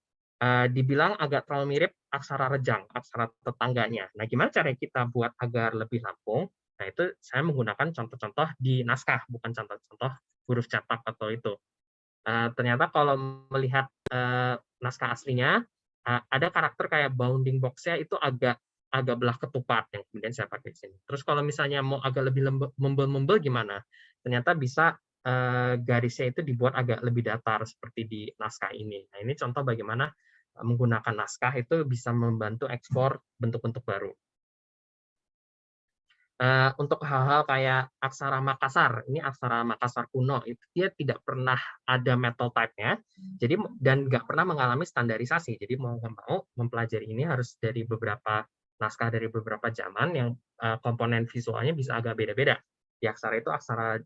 dibilang agak terlalu mirip aksara Rejang, aksara tetangganya. Nah, gimana cara kita buat agar lebih Lampung? Nah, itu saya menggunakan contoh-contoh di naskah, bukan contoh-contoh huruf cetak atau itu. Ternyata kalau melihat naskah aslinya, ada karakter kayak bounding box-nya itu agak belah ketupat yang kemudian saya pakai di sini. Terus kalau misalnya mau agak lebih membel-membel gimana? Ternyata bisa garisnya itu dibuat agak lebih datar seperti di naskah ini. Nah, ini contoh bagaimana menggunakan naskah itu bisa membantu ekspor bentuk-bentuk baru. Untuk hal-hal kayak aksara Makassar, ini aksara Makassar kuno, itu dia tidak pernah ada metal type-nya, jadi dan nggak pernah mengalami standarisasi. Jadi mau nggak mau mempelajari ini harus dari beberapa naskah dari beberapa zaman yang komponen visualnya bisa agak beda-beda. Di aksara itu aksara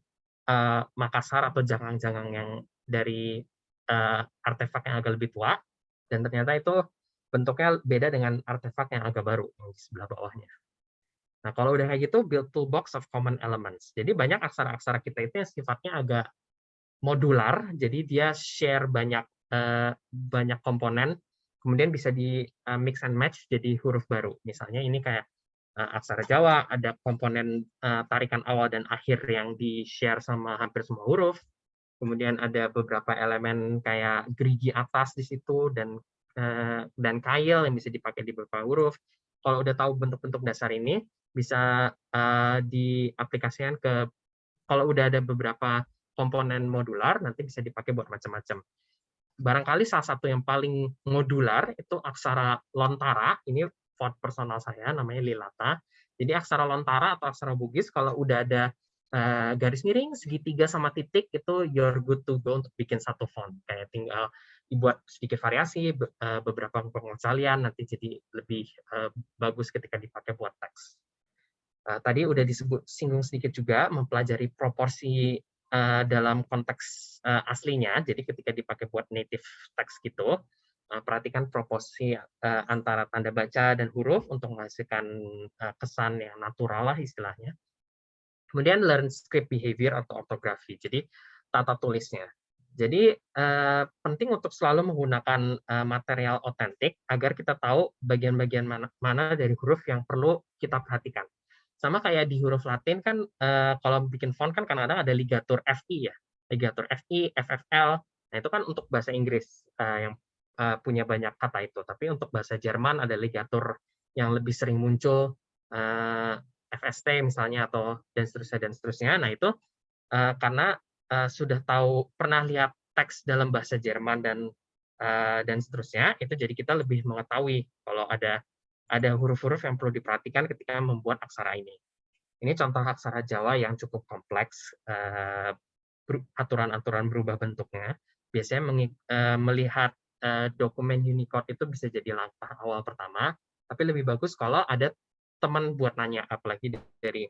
Makassar atau jangang-jangang yang dari artefak yang agak lebih tua, dan ternyata itu bentuknya beda dengan artefak yang agak baru yang di sebelah bawahnya. Nah, kalau udah kayak gitu, build toolbox of common elements. Jadi banyak aksara-aksara kita itu yang sifatnya agak modular, jadi dia share banyak komponen, kemudian bisa di mix and match jadi huruf baru. Misalnya ini kayak aksara Jawa, ada komponen tarikan awal dan akhir yang di-share sama hampir semua huruf. Kemudian ada beberapa elemen kayak gerigi atas di situ dan kail yang bisa dipakai di beberapa huruf. Kalau udah tahu bentuk-bentuk dasar ini, bisa diaplikasikan ke, kalau udah ada beberapa komponen modular, nanti bisa dipakai buat macam-macam. Barangkali salah satu yang paling modular itu aksara Lontara, ini font personal saya, namanya Lilata. Jadi aksara Lontara atau aksara Bugis, kalau udah ada garis miring, segitiga sama titik, itu you're good to go untuk bikin satu font. Kayak tinggal dibuat sedikit variasi, beberapa pengecualian, nanti jadi lebih bagus ketika dipakai buat teks. Tadi udah singgung sedikit juga mempelajari proporsi dalam konteks aslinya. Jadi ketika dipakai buat native text gitu, perhatikan proporsi antara tanda baca dan huruf untuk menghasilkan kesan yang natural lah istilahnya. Kemudian learn script behavior atau ortografi. Jadi tata tulisnya. Jadi penting untuk selalu menggunakan material otentik agar kita tahu bagian-bagian mana dari huruf yang perlu kita perhatikan. Sama kayak di huruf Latin kan, kalau bikin font kan kadang-kadang ada ligatur FI ya, ligatur FI, FFL. Nah itu kan untuk bahasa Inggris yang punya banyak kata itu. Tapi untuk bahasa Jerman ada ligatur yang lebih sering muncul, FST misalnya atau dan seterusnya. Nah itu karena sudah tahu, pernah lihat teks dalam bahasa Jerman dan seterusnya, itu jadi kita lebih mengetahui kalau ada huruf-huruf yang perlu diperhatikan ketika membuat aksara ini. Ini contoh aksara Jawa yang cukup kompleks, aturan-aturan berubah bentuknya. Biasanya melihat dokumen Unicode itu bisa jadi langkah awal pertama, tapi lebih bagus kalau ada teman buat nanya, apalagi dari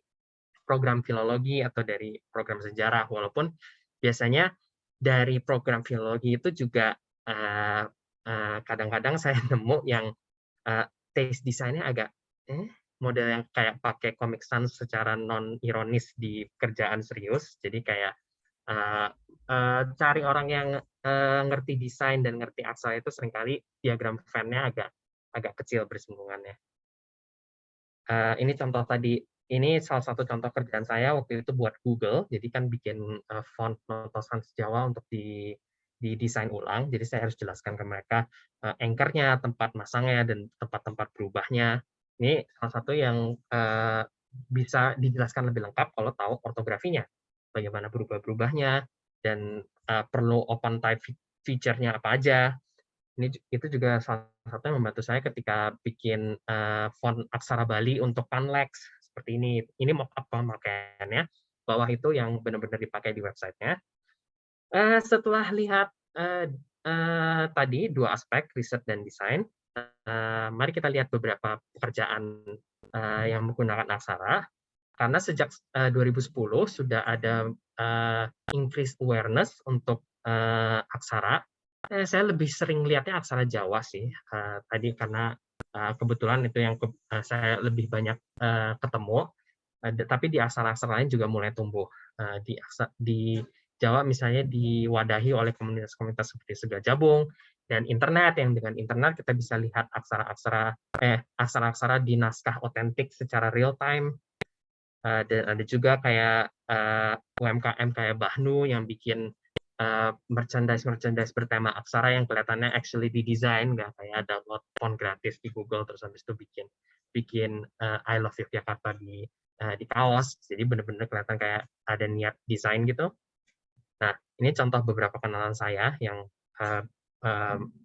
program filologi atau dari program sejarah, walaupun biasanya dari program filologi itu juga kadang-kadang saya nemu yang taste desainnya agak model yang kayak pakai Comic Sans secara non ironis di kerjaan serius. Jadi kayak cari orang yang ngerti desain dan ngerti aksara itu seringkali diagram Venn-nya agak kecil bersinggungannya. Ini contoh tadi, ini salah satu contoh kerjaan saya waktu itu buat Google. Jadi kan bikin font Notos Jawa untuk didesain ulang. Jadi saya harus jelaskan ke mereka anchor-nya, tempat masangnya, dan tempat-tempat berubahnya. Ini salah satu yang bisa dijelaskan lebih lengkap kalau tahu ortografinya. Bagaimana berubah-berubahnya, dan perlu open type feature-nya apa aja. Itu juga salah satu yang membantu saya ketika bikin font aksara Bali untuk Panlex seperti ini. Ini mock-up pemakaiannya. Bawah itu yang benar-benar dipakai di website-nya. Setelah lihat tadi dua aspek, riset dan desain, mari kita lihat beberapa pekerjaan yang menggunakan aksara. Karena sejak 2010 sudah ada increased awareness untuk aksara. Saya lebih sering lihatnya aksara Jawa sih tadi, karena kebetulan itu yang saya lebih banyak ketemu. Tapi di aksara-aksara lain juga mulai tumbuh. Di Jawa misalnya diwadahi oleh komunitas-komunitas seperti Segajabung dan internet, yang dengan internet kita bisa lihat aksara-aksara di naskah otentik secara real time. Dan ada juga kayak UMKM kayak Bahnu yang bikin merchandise bertema aksara yang kelihatannya actually didesain, nggak kayak download font gratis di Google terus habis itu bikin I Love Yogyakarta di kaos. Jadi benar-benar kelihatan kayak ada niat desain gitu. Nah, ini contoh beberapa kenalan saya yang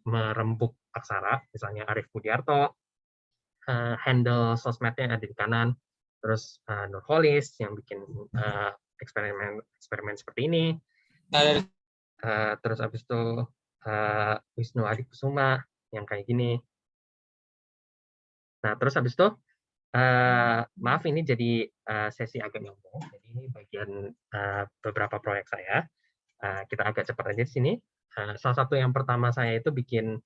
merembuk aksara, misalnya Arif Budiarto, handle sosmednya ada di kanan, terus Nurholis yang bikin eksperimen seperti ini, terus habis itu Wisnu Adikusuma yang kayak gini. Nah, terus habis itu maaf ini jadi sesi agak nyombong, jadi ini bagian beberapa proyek saya. Kita agak cepat aja di sini. Salah satu yang pertama saya itu bikin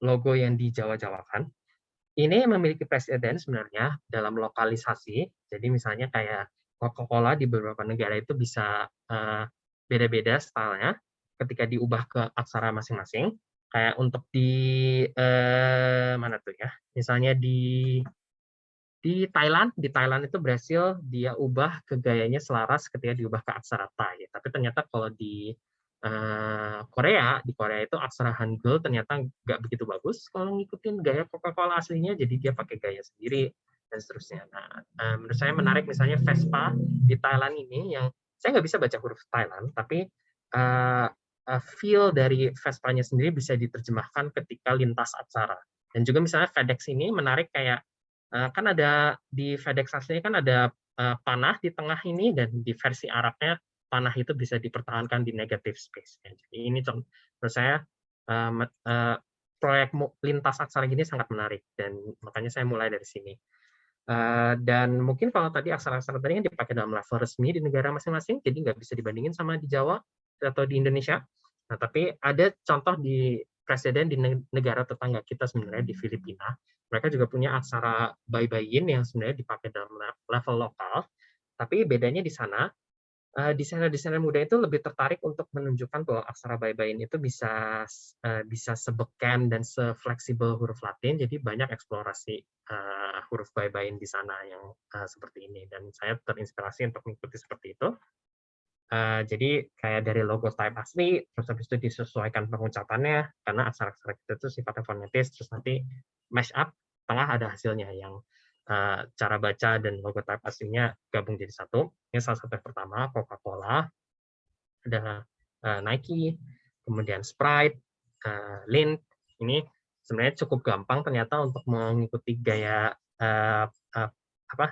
logo yang dijawa-jawakan. Ini memiliki presiden sebenarnya dalam lokalisasi. Jadi misalnya kayak Coca-Cola di beberapa negara itu bisa beda-beda stylenya ketika diubah ke aksara masing-masing. Kayak untuk di mana tuh ya? Misalnya di Thailand itu berhasil dia ubah ke gayanya selaras ketika diubah ke aksara Thai. Tapi ternyata kalau di Korea itu aksara Hangul ternyata nggak begitu bagus kalau ngikutin gaya Coca-Cola aslinya, jadi dia pakai gaya sendiri dan seterusnya. Nah, menurut saya menarik misalnya Vespa di Thailand ini, yang saya nggak bisa baca huruf Thailand, tapi feel dari Vespanya sendiri bisa diterjemahkan ketika lintas aksara. Dan juga misalnya FedEx ini menarik, kayak kan ada di FedEx aslinya kan ada panah di tengah ini, dan di versi Arabnya panah itu bisa dipertahankan di negative space. Jadi ini menurut saya proyek lintas aksara gini sangat menarik, dan makanya saya mulai dari sini. Dan mungkin kalau tadi aksara-aksara tadi yang dipakai dalam level resmi di negara masing-masing, jadi nggak bisa dibandingin sama di Jawa atau di Indonesia. Nah, tapi ada contoh di presiden di negara tetangga kita sebenarnya, di Filipina. Mereka juga punya aksara Baybayin yang sebenarnya dipakai dalam level lokal, tapi bedanya di sana desainer-desainer muda itu lebih tertarik untuk menunjukkan bahwa aksara Baybayin itu bisa sebeken dan sefleksibel huruf Latin. Jadi banyak eksplorasi huruf Baybayin di sana yang seperti ini, dan saya terinspirasi untuk mengikuti seperti itu. Jadi kayak dari logo type asli, terus habis itu disesuaikan pengucapannya, karena aksara-aksara kita itu sifatnya fonetis, terus nanti mash up, tengah ada hasilnya yang cara baca dan logo type aslinya gabung jadi satu. Ini salah satu yang pertama, Coca-Cola, ada Nike, kemudian Sprite, Lindt. Ini sebenarnya cukup gampang ternyata untuk mengikuti gaya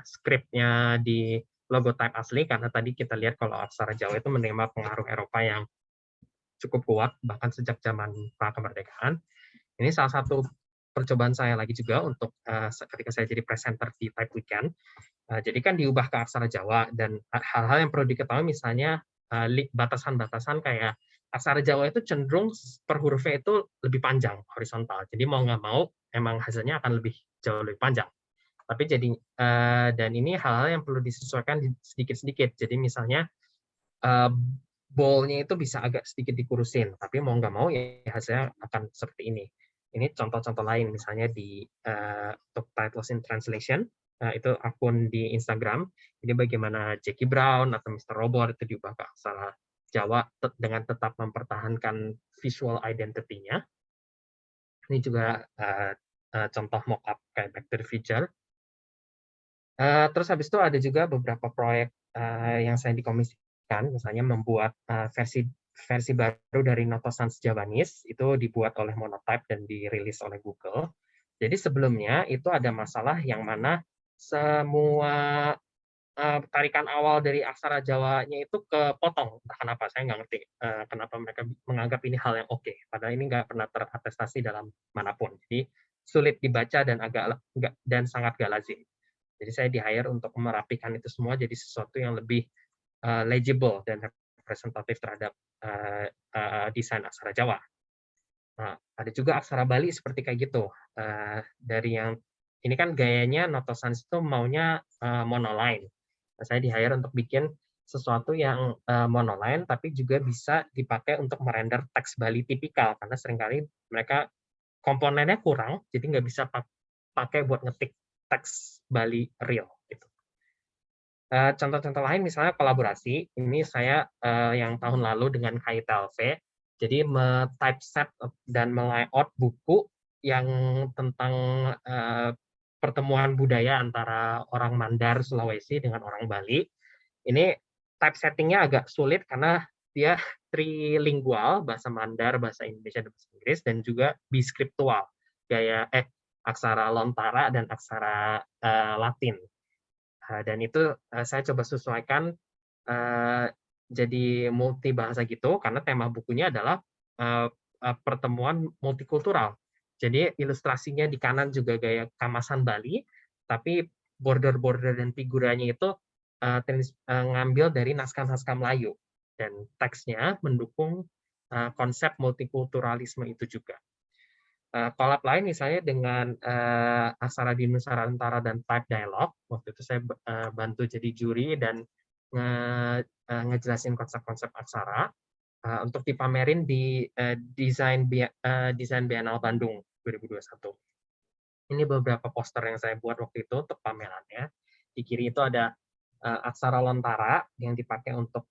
skripnya di logo type asli, karena tadi kita lihat kalau aksara Jawa itu menerima pengaruh Eropa yang cukup kuat, bahkan sejak zaman pra-kemerdekaan. Ini salah satu percobaan saya lagi juga untuk ketika saya jadi presenter di Type Weekend. Jadi kan diubah ke aksara Jawa, dan hal-hal yang perlu diketahui misalnya batasan-batasan kayak aksara Jawa itu cenderung per hurufnya itu lebih panjang, horizontal. Jadi mau nggak mau, emang hasilnya akan jauh lebih panjang. Tapi jadi dan ini hal-hal yang perlu disesuaikan sedikit-sedikit. Jadi misalnya bold-nya itu bisa agak sedikit dikurusin, tapi mau nggak mau ya hasilnya akan seperti ini. Ini contoh-contoh lain, misalnya di untuk Titles in Translation, itu akun di Instagram, ini bagaimana Jackie Brown atau Mr. Robot itu diubah ke aksara Jawa dengan tetap mempertahankan visual identity-nya. Ini juga contoh mockup kayak Back to the Future. Terus habis itu ada juga beberapa proyek yang saya dikomisikan, misalnya membuat versi baru dari Noto Sans Javanese, itu dibuat oleh Monotype dan dirilis oleh Google. Jadi sebelumnya itu ada masalah yang mana semua tarikan awal dari aksara Jawanya itu kepotong. Entah kenapa, saya nggak ngerti kenapa mereka menganggap ini hal yang oke. Padahal ini nggak pernah teratestasi dalam manapun. Jadi sulit dibaca dan sangat gak lazim. Jadi saya di-hire untuk merapikan itu semua jadi sesuatu yang lebih legible dan representatif terhadap desain aksara Jawa. Nah, ada juga aksara Bali seperti kayak gitu. Dari yang ini kan gayanya Noto Sans itu maunya monoline. Nah, saya di-hire untuk bikin sesuatu yang monoline, tapi juga bisa dipakai untuk merender teks Bali tipikal, karena seringkali mereka komponennya kurang, jadi nggak bisa pakai buat ngetik teks Bali real. Gitu. Contoh-contoh lain misalnya kolaborasi, ini saya yang tahun lalu dengan KITLV, jadi typeset dan layout buku yang tentang pertemuan budaya antara orang Mandar Sulawesi dengan orang Bali. Ini typesettingnya agak sulit karena dia trilingual, bahasa Mandar, bahasa Indonesia, dan bahasa Inggris, dan juga biskriptual, gaya aksara Lontara dan aksara Latin. Dan itu saya coba sesuaikan jadi multi bahasa gitu, karena tema bukunya adalah pertemuan multikultural. Jadi ilustrasinya di kanan juga gaya kamasan Bali, tapi border-border dan figuranya itu ngambil dari naskah-naskah Melayu. Dan teksnya mendukung konsep multikulturalisme itu juga. Collab lain misalnya dengan aksara di Nusantara dan Type Dialog. Waktu itu saya bantu jadi juri dan ngejelasin konsep-konsep aksara untuk dipamerin di desain Biennale Bandung 2021. Ini beberapa poster yang saya buat waktu itu untuk pamerannya. Di kiri itu ada aksara Lontara yang dipakai untuk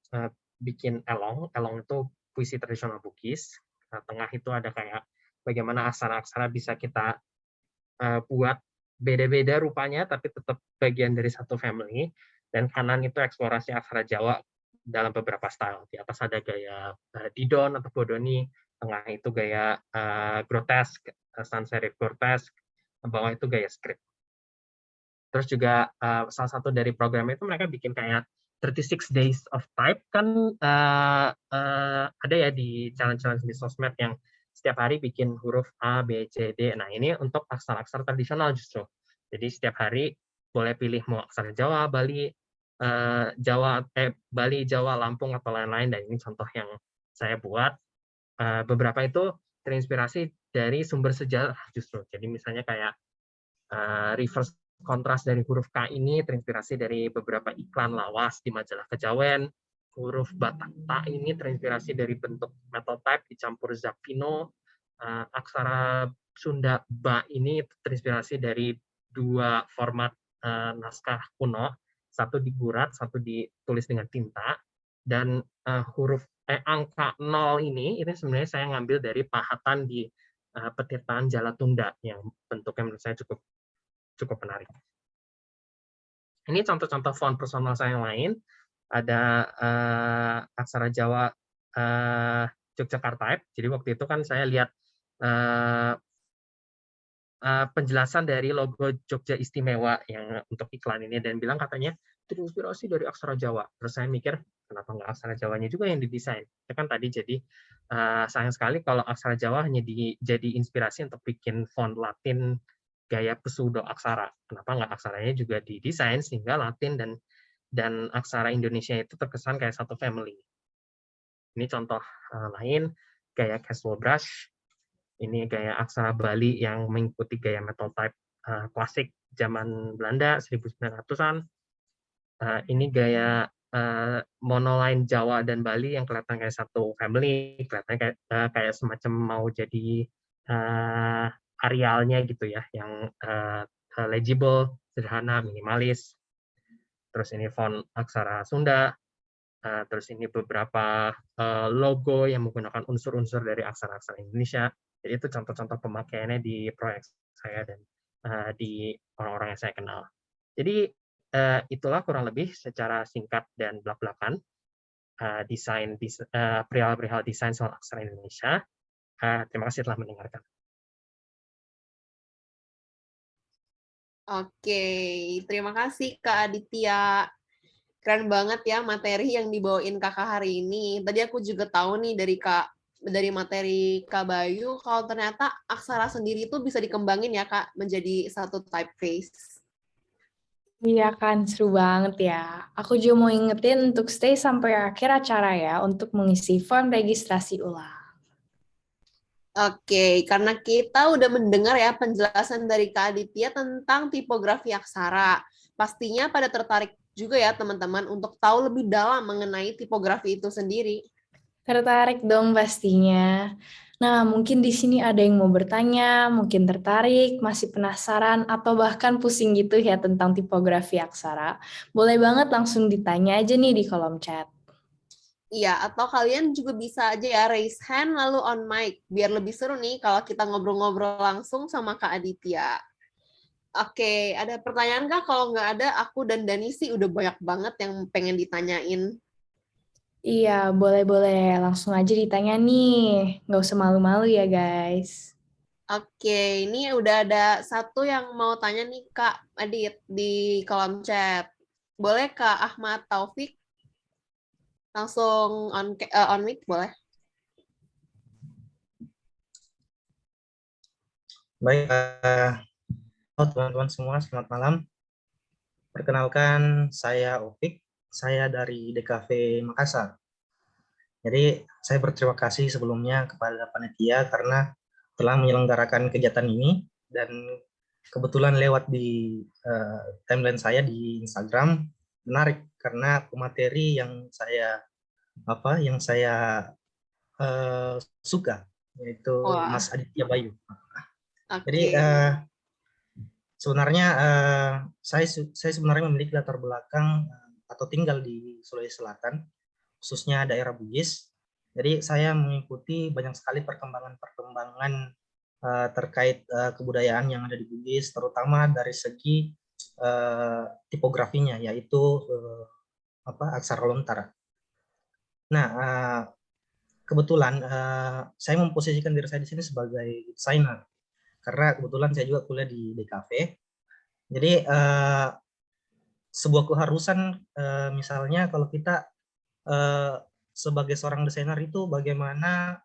bikin elong. Elong itu puisi tradisional Bugis. Tengah itu ada kayak bagaimana aksara-aksara bisa kita buat beda-beda rupanya, tapi tetap bagian dari satu family. Dan kanan itu eksplorasi aksara Jawa dalam beberapa style. Di atas ada gaya Didon atau Bodoni, tengah itu gaya grotesk, sans serif grotesk, bawah itu gaya script. Terus juga salah satu dari program itu mereka bikin kayak 36 Days of Type, kan ada ya di challenge-challenge di sosmed yang setiap hari bikin huruf A, B, C, D. Nah, ini untuk aksara-aksara tradisional justru. Jadi setiap hari boleh pilih mau aksara Jawa, Bali, Bali, Jawa, Lampung, atau lain-lain. Dan ini contoh yang saya buat. Beberapa itu terinspirasi dari sumber sejarah justru. Jadi misalnya kayak reverse kontras dari huruf K ini terinspirasi dari beberapa iklan lawas di majalah Kejawen. Huruf Batak Ta ini terinspirasi dari bentuk metal type dicampur Zapino. Aksara Sunda Ba ini terinspirasi dari dua format naskah kuno, satu digurat, satu ditulis dengan tinta. Dan huruf angka 0 ini sebenarnya saya ngambil dari pahatan di petitaan Jalatunda yang bentuknya menurut saya cukup menarik. Ini contoh-contoh font personal saya yang lain. Ada aksara Jawa Yogyakarta. Jadi waktu itu kan saya lihat penjelasan dari logo Jogja Istimewa yang untuk iklan ini dan bilang katanya terinspirasi dari aksara Jawa. Terus saya mikir kenapa nggak aksara Jawanya juga yang didesain? Itu kan tadi jadi sayang sekali kalau aksara Jawa hanya jadi inspirasi untuk bikin font Latin gaya pseudo aksara. Kenapa nggak aksaranya juga didesain sehingga Latin dan aksara Indonesia itu terkesan kayak satu family. Ini contoh lain, gaya casual brush. Ini gaya aksara Bali yang mengikuti gaya metal type klasik zaman Belanda 1900-an. Ini gaya monoline Jawa dan Bali yang kelihatan kayak satu family, kelihatan kayak semacam mau jadi arealnya gitu ya, yang legible, sederhana, minimalis. Terus ini font aksara Sunda. Terus ini beberapa logo yang menggunakan unsur-unsur dari aksara-aksara Indonesia. Jadi itu contoh-contoh pemakaiannya di proyek saya dan di orang-orang yang saya kenal. Jadi itulah kurang lebih secara singkat dan belak-belakan perihal desain soal aksara Indonesia. Terima kasih telah mendengarkan. Oke, terima kasih Kak Aditya. Keren banget ya materi yang dibawain kakak hari ini. Tadi aku juga tahu nih dari materi Kak Bayu, kalau ternyata aksara sendiri itu bisa dikembangin ya Kak, menjadi satu typeface. Iya kan, seru banget ya. Aku juga mau ingetin untuk stay sampai akhir acara ya, untuk mengisi form registrasi ulang. Oke, karena kita udah mendengar ya penjelasan dari Kak Aditya tentang tipografi aksara. Pastinya pada tertarik juga ya teman-teman untuk tahu lebih dalam mengenai tipografi itu sendiri. Tertarik dong pastinya. Nah, mungkin di sini ada yang mau bertanya, mungkin tertarik, masih penasaran, atau bahkan pusing gitu ya tentang tipografi aksara. Boleh banget langsung ditanya aja nih di kolom chat. Iya, atau kalian juga bisa aja ya raise hand lalu on mic, biar lebih seru nih kalau kita ngobrol-ngobrol langsung sama Kak Aditya. Oke, ada pertanyaan Kak? Kalau nggak ada, aku dan Dani sih udah banyak banget yang pengen ditanyain. Iya, boleh-boleh. Langsung aja ditanya nih. Nggak usah malu-malu ya, guys. Oke, ini udah ada satu yang mau tanya nih Kak Adit di kolom chat. Boleh Kak Ahmad Taufik? Langsung on mic, boleh? Baik, teman-teman semua, selamat malam. Perkenalkan, saya Opik, saya dari DKV Makassar. Jadi, saya berterima kasih sebelumnya kepada panitia karena telah menyelenggarakan kegiatan ini, dan kebetulan lewat di timeline saya di Instagram, menarik karena pemateri yang saya suka, yaitu Wah, Mas Aditya Bayu. Jadi oke. sebenarnya saya sebenarnya memiliki latar belakang atau tinggal di Sulawesi Selatan, khususnya daerah Bugis. Jadi saya mengikuti banyak sekali perkembangan terkait kebudayaan yang ada di Bugis, terutama dari segi tipografinya, yaitu aksara lontara. Nah, kebetulan saya memposisikan diri saya di sini sebagai desainer, karena kebetulan saya juga kuliah di DKV. Jadi sebuah keharusan, misalnya kalau kita sebagai seorang desainer itu bagaimana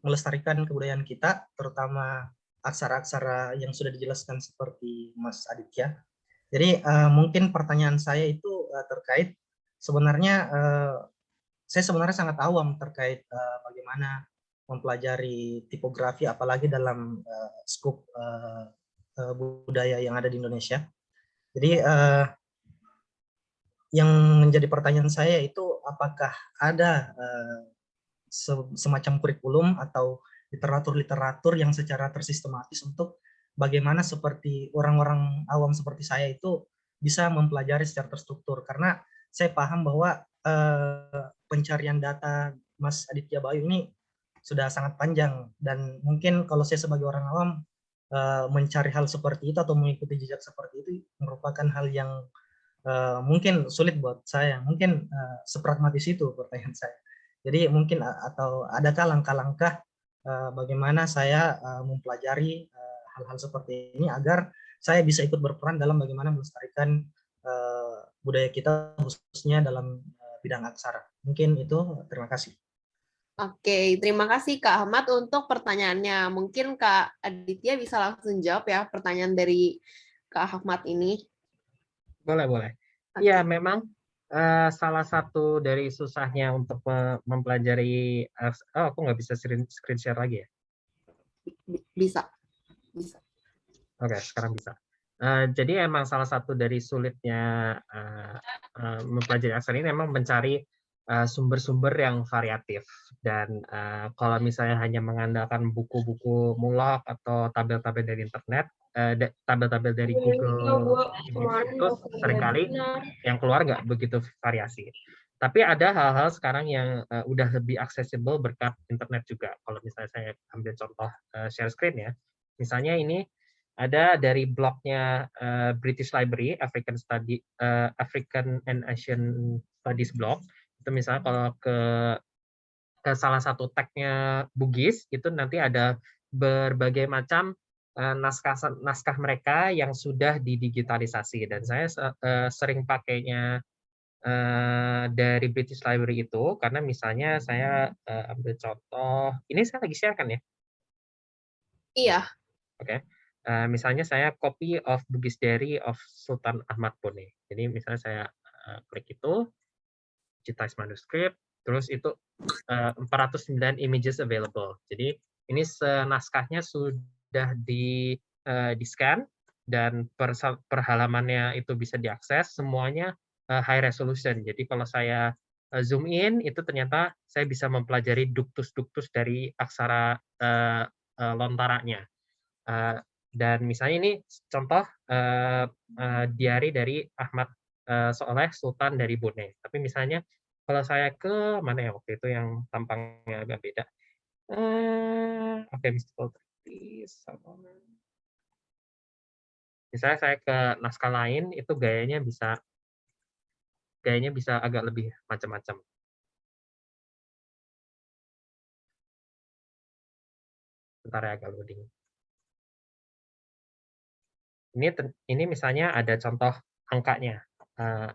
melestarikan kebudayaan kita, terutama aksara-aksara yang sudah dijelaskan seperti Mas Aditya. Jadi mungkin pertanyaan saya itu terkait sebenarnya saya sebenarnya sangat awam terkait bagaimana mempelajari tipografi, apalagi dalam skup budaya yang ada di Indonesia. Jadi yang menjadi pertanyaan saya itu apakah ada semacam kurikulum atau literatur-literatur yang secara tersistematis untuk bagaimana seperti orang-orang awam seperti saya itu bisa mempelajari secara terstruktur, karena saya paham bahwa pencarian data Mas Aditya Bayu ini sudah sangat panjang, dan mungkin kalau saya sebagai orang awam mencari hal seperti itu atau mengikuti jejak seperti itu merupakan hal yang mungkin sulit buat saya. Mungkin sepragmatis itu pertanyaan saya. Jadi mungkin atau adakah langkah-langkah bagaimana saya mempelajari hal-hal seperti ini agar saya bisa ikut berperan dalam bagaimana melestarikan budaya kita, khususnya dalam bidang aksara. Mungkin itu, terima kasih. Oke, terima kasih Kak Ahmad untuk pertanyaannya. Mungkin Kak Aditya bisa langsung jawab ya pertanyaan dari Kak Ahmad ini. Boleh. Oke. Ya, memang Salah satu dari susahnya untuk mempelajari, aku nggak bisa screen share lagi ya? Bisa. Oke, sekarang bisa. Jadi emang salah satu dari sulitnya mempelajari aksara ini memang mencari sumber-sumber yang variatif. Dan kalau misalnya hanya mengandalkan buku-buku mulok atau tabel-tabel dari internet, tabel-tabel dari Google itu seringkali yang keluar nggak begitu variasi. Tapi ada hal-hal sekarang yang udah lebih aksesibel berkat internet juga. Kalau misalnya saya ambil contoh share screen ya, misalnya ini ada dari blognya British Library, African and Asian Studies blog. Itu misalnya kalau ke salah satu tagnya Bugis, itu nanti ada berbagai macam naskah mereka yang sudah didigitalisasi. Dan saya sering pakainya dari British Library itu, karena misalnya saya ambil contoh, ini saya lagi share kan ya? Iya. Oke. Misalnya saya copy of Bugis Diary of Sultan Ahmad Bone. Jadi misalnya saya klik itu, digitize manuscript, terus itu 409 images available. Jadi ini naskahnya sudah di scan dan per halamannya itu bisa diakses, semuanya high resolution. Jadi kalau saya zoom in, itu ternyata saya bisa mempelajari duktus-duktus dari aksara lontaranya. Dan misalnya ini contoh diari dari Ahmad Soleh Sultan dari Bone. Tapi misalnya kalau saya ke mana ya waktu itu yang tampangnya agak beda. Oke, mystical treatise. Misalnya saya ke naskah lain, itu gayanya bisa agak lebih macam-macam. Bentar ya, agak loading. Ini misalnya ada contoh angkanya,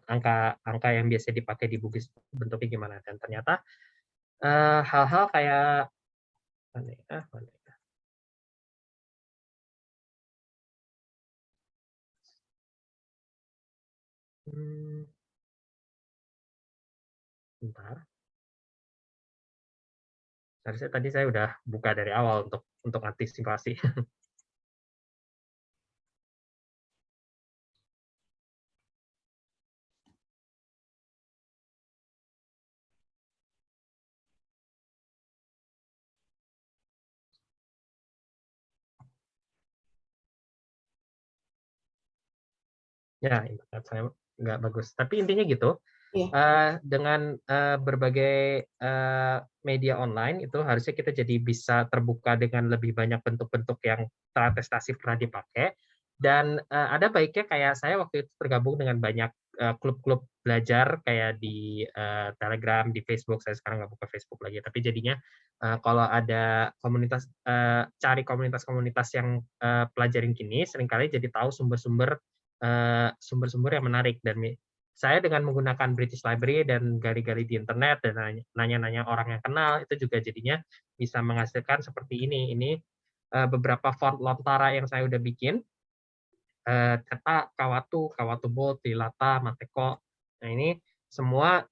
angka yang biasa dipakai di Bugis bentuknya gimana, dan ternyata hal-hal kayak mana ya. Bentar. Harusnya tadi saya udah buka dari awal untuk antisipasi. Ya, internet saya nggak bagus. Tapi intinya gitu, dengan berbagai media online itu harusnya kita jadi bisa terbuka dengan lebih banyak bentuk-bentuk yang teratestasi pernah dipakai. Dan ada baiknya kayak saya waktu itu tergabung dengan banyak klub-klub belajar kayak di Telegram, di Facebook. Saya sekarang nggak buka Facebook lagi. Tapi jadinya kalau ada komunitas, cari komunitas-komunitas yang pelajarin gini, seringkali jadi tahu sumber-sumber yang menarik. Dan saya dengan menggunakan British Library dan gali-gali di internet dan nanya-nanya orang yang kenal, itu juga jadinya bisa menghasilkan seperti ini. Ini beberapa font lontara yang saya udah bikin, cetak, Kawatu Bold, Lilata, Mateko. Nah ini semua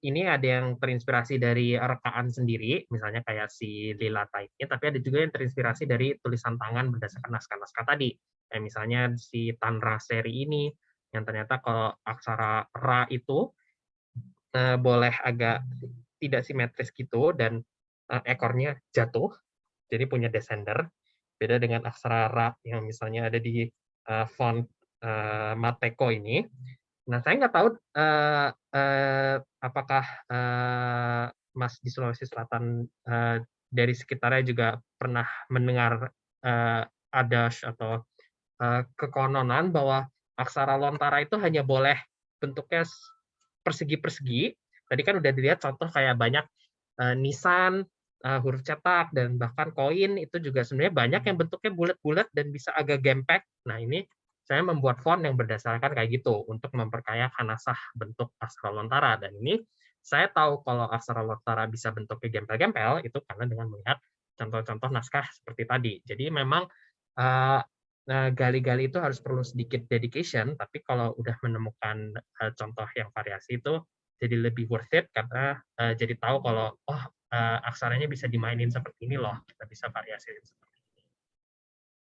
ini ada yang terinspirasi dari rekaan sendiri, misalnya kayak si Lilata ini, tapi ada juga yang terinspirasi dari tulisan tangan berdasarkan naskah-naskah tadi. Kayak misalnya si Tanra seri ini, yang ternyata kalau aksara ra itu boleh agak tidak simetris gitu dan ekornya jatuh, jadi punya descender. Beda dengan aksara ra yang misalnya ada di font Mateko ini. Nah, saya nggak tahu apakah Mas di Sulawesi Selatan dari sekitarnya juga pernah mendengar adash atau kekononan bahwa aksara lontara itu hanya boleh bentuknya persegi-persegi. Tadi kan udah dilihat contoh kayak banyak nisan, huruf cetak, dan bahkan koin itu juga sebenarnya banyak yang bentuknya bulat-bulat dan bisa agak gempek. Nah ini saya membuat font yang berdasarkan kayak gitu untuk memperkaya khanasah bentuk aksara lontara. Dan ini saya tahu kalau aksara lontara bisa bentuknya gempel-gempel itu karena dengan melihat contoh-contoh naskah seperti tadi. Jadi memang gali-gali itu harus perlu sedikit dedication, tapi kalau udah menemukan contoh yang variasi itu jadi lebih worth it karena jadi tahu kalau aksaranya bisa dimainin seperti ini loh, kita bisa variasi seperti ini.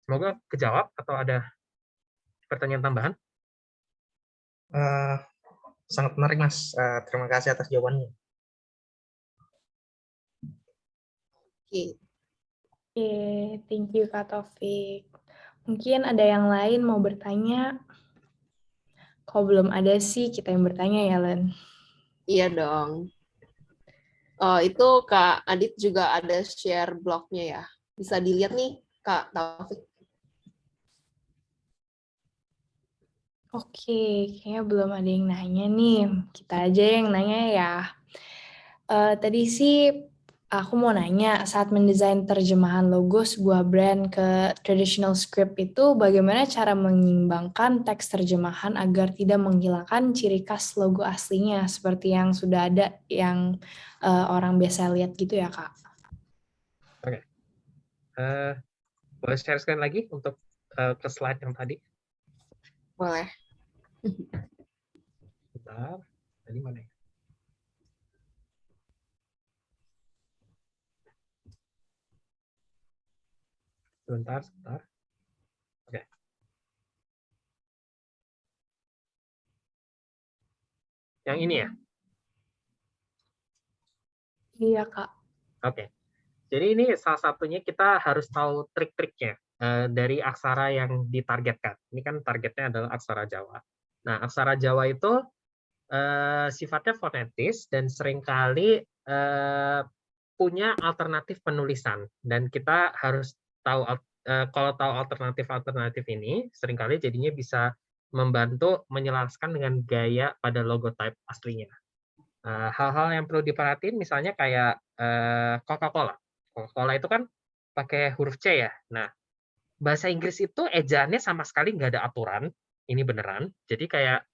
Semoga kejawab atau ada pertanyaan tambahan? Sangat menarik, Mas. Terima kasih atas jawabannya. Oke. Oke, thank you Kak Taufik. Mungkin ada yang lain mau bertanya? Kalau belum ada sih, kita yang bertanya ya, Len. Iya dong. Itu Kak Adit juga ada share blognya ya. Bisa dilihat nih, Kak Taufik. Oke, kayaknya belum ada yang nanya nih. Kita aja yang nanya ya. Tadi sih aku mau nanya, saat mendesain terjemahan logo sebuah brand ke traditional script itu, bagaimana cara mengimbangkan teks terjemahan agar tidak menghilangkan ciri khas logo aslinya, seperti yang sudah ada yang orang biasa lihat gitu ya, Kak? Oke. Boleh share sekali lagi untuk ke slide yang tadi? Boleh. Bentar, tadi mana ya? Sebentar. Oke. Yang ini ya? Iya, Kak. Oke. Jadi ini salah satunya kita harus tahu trik-triknya dari aksara yang ditargetkan. Ini kan targetnya adalah aksara Jawa. Nah, aksara Jawa itu sifatnya fonetis dan seringkali punya alternatif penulisan. Dan kita harus tahu kalau tahu alternatif ini, seringkali jadinya bisa membantu menyelaraskan dengan gaya pada logotype aslinya. Hal-hal yang perlu diperhatiin misalnya kayak Coca-Cola. Coca-Cola itu kan pakai huruf C ya. Nah, bahasa Inggris itu ejaannya sama sekali nggak ada aturan. Ini beneran. Jadi kayak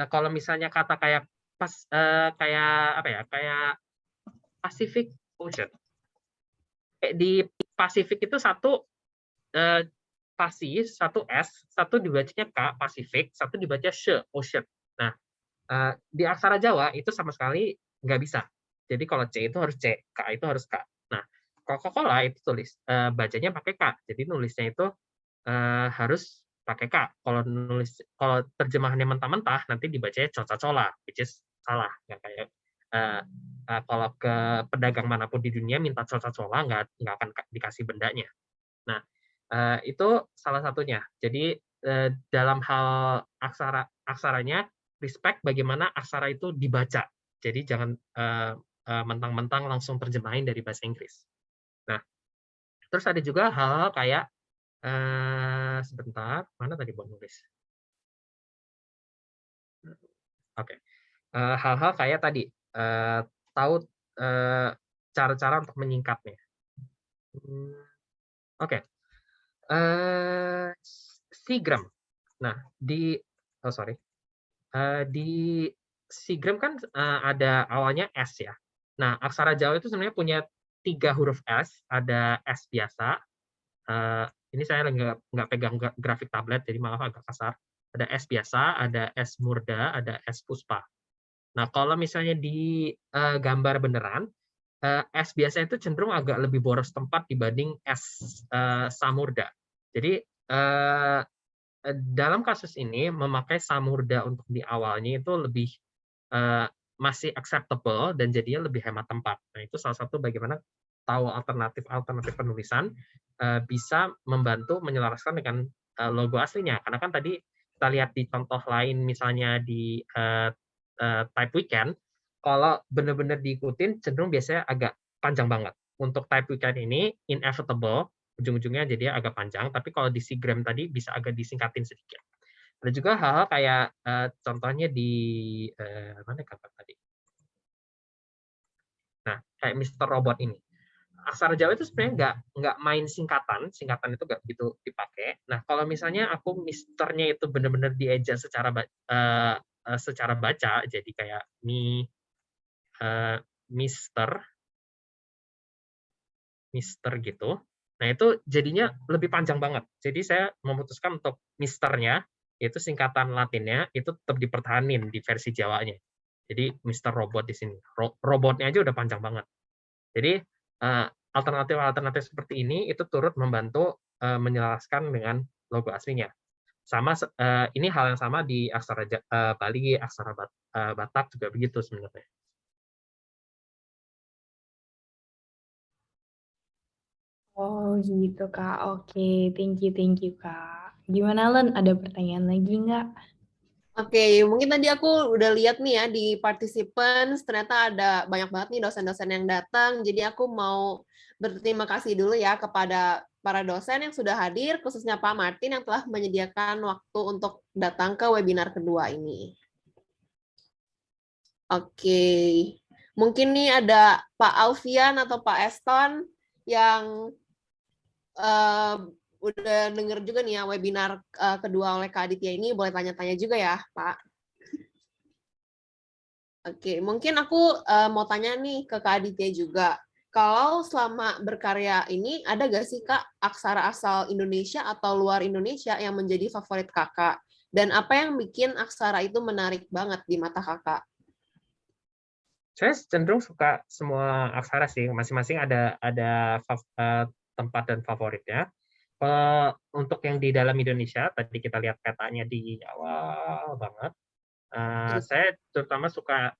kalau misalnya kata kayak kayak apa ya? Kayak Pacific Ocean. Di Pacific itu satu pasi, satu S, satu dibacanya K, Pacific, satu dibaca Ocean. Nah, di aksara Jawa itu sama sekali nggak bisa. Jadi kalau C itu harus C, K itu harus K. Nah, Coca-Cola itu tulis bacanya pakai K. Jadi nulisnya itu harus pakai K. Kalau terjemahannya mentah-mentah nanti dibacanya Coca-Cola, which is salah. Nggak kayak kalau ke pedagang manapun di dunia minta Coca-Cola nggak akan dikasih bendanya. Nah, itu salah satunya. Jadi dalam hal aksaranya respect bagaimana aksara itu dibaca. Jadi jangan mentang-mentang langsung terjemahin dari bahasa Inggris. Nah, terus ada juga hal-hal kayak sebentar, mana tadi buat nulis? Oke. Hal-hal kayak tadi tahu cara-cara untuk menyingkatnya. Oke. Sigram. Nah, di Sigram kan ada awalnya S ya. Nah, aksara Jawa itu sebenarnya punya 3 huruf S, ada S biasa. Ini saya nggak pegang grafik tablet, jadi maaf agak kasar. Ada S biasa, ada S murda, ada S puspa. Nah, kalau misalnya di gambar beneran, S biasa itu cenderung agak lebih boros tempat dibanding S samurda. Jadi dalam kasus ini memakai samurda untuk di awalnya itu lebih masih acceptable dan jadinya lebih hemat tempat. Nah, itu salah satu bagaimana tahu alternatif penulisan bisa membantu menyelaraskan dengan logo aslinya. Karena kan tadi kita lihat di contoh lain misalnya di Type Weekend, kalau benar-benar diikutin cenderung biasanya agak panjang banget. Untuk Type Weekend ini inevitable, ujung-ujungnya jadi agak panjang, tapi kalau di Sigram tadi bisa agak disingkatin sedikit. Ada juga hal-hal kayak contohnya di mana gambar tadi? Nah, kayak Mr. Robot ini. Aksara Jawa itu sebenarnya nggak main singkatan itu nggak begitu dipakai. Nah, kalau misalnya aku misternya itu benar-benar dieja secara baca, jadi kayak Mister gitu. Nah, itu jadinya lebih panjang banget. Jadi saya memutuskan untuk misternya, itu singkatan Latinnya, itu tetap dipertahanin di versi Jawanya. Jadi Mister Robot di sini. Robotnya aja udah panjang banget. Jadi alternatif-alternatif seperti ini itu turut membantu menjelaskan dengan logo aslinya. Sama ini hal yang sama di aksara Bali, aksara Batak juga begitu sebenarnya. Oh gitu Kak, oke, thank you Kak. Gimana Len, ada pertanyaan lagi nggak? Oke, mungkin tadi aku udah lihat nih ya di participants, ternyata ada banyak banget nih dosen-dosen yang datang, jadi aku mau berterima kasih dulu ya kepada para dosen yang sudah hadir, khususnya Pak Martin yang telah menyediakan waktu untuk datang ke webinar kedua ini. Oke, mungkin nih ada Pak Alfian atau Pak Eston yang udah denger juga nih ya webinar kedua oleh Kak Aditya ini, boleh tanya-tanya juga ya, Pak. Oke, mungkin aku mau tanya nih ke Kak Aditya juga. Kalau selama berkarya ini, ada gak sih Kak aksara asal Indonesia atau luar Indonesia yang menjadi favorit Kakak? Dan apa yang bikin aksara itu menarik banget di mata Kakak? Saya cenderung suka semua aksara sih, masing-masing ada tempat dan favoritnya. Untuk yang di dalam Indonesia, tadi kita lihat petanya di awal banget, saya terutama suka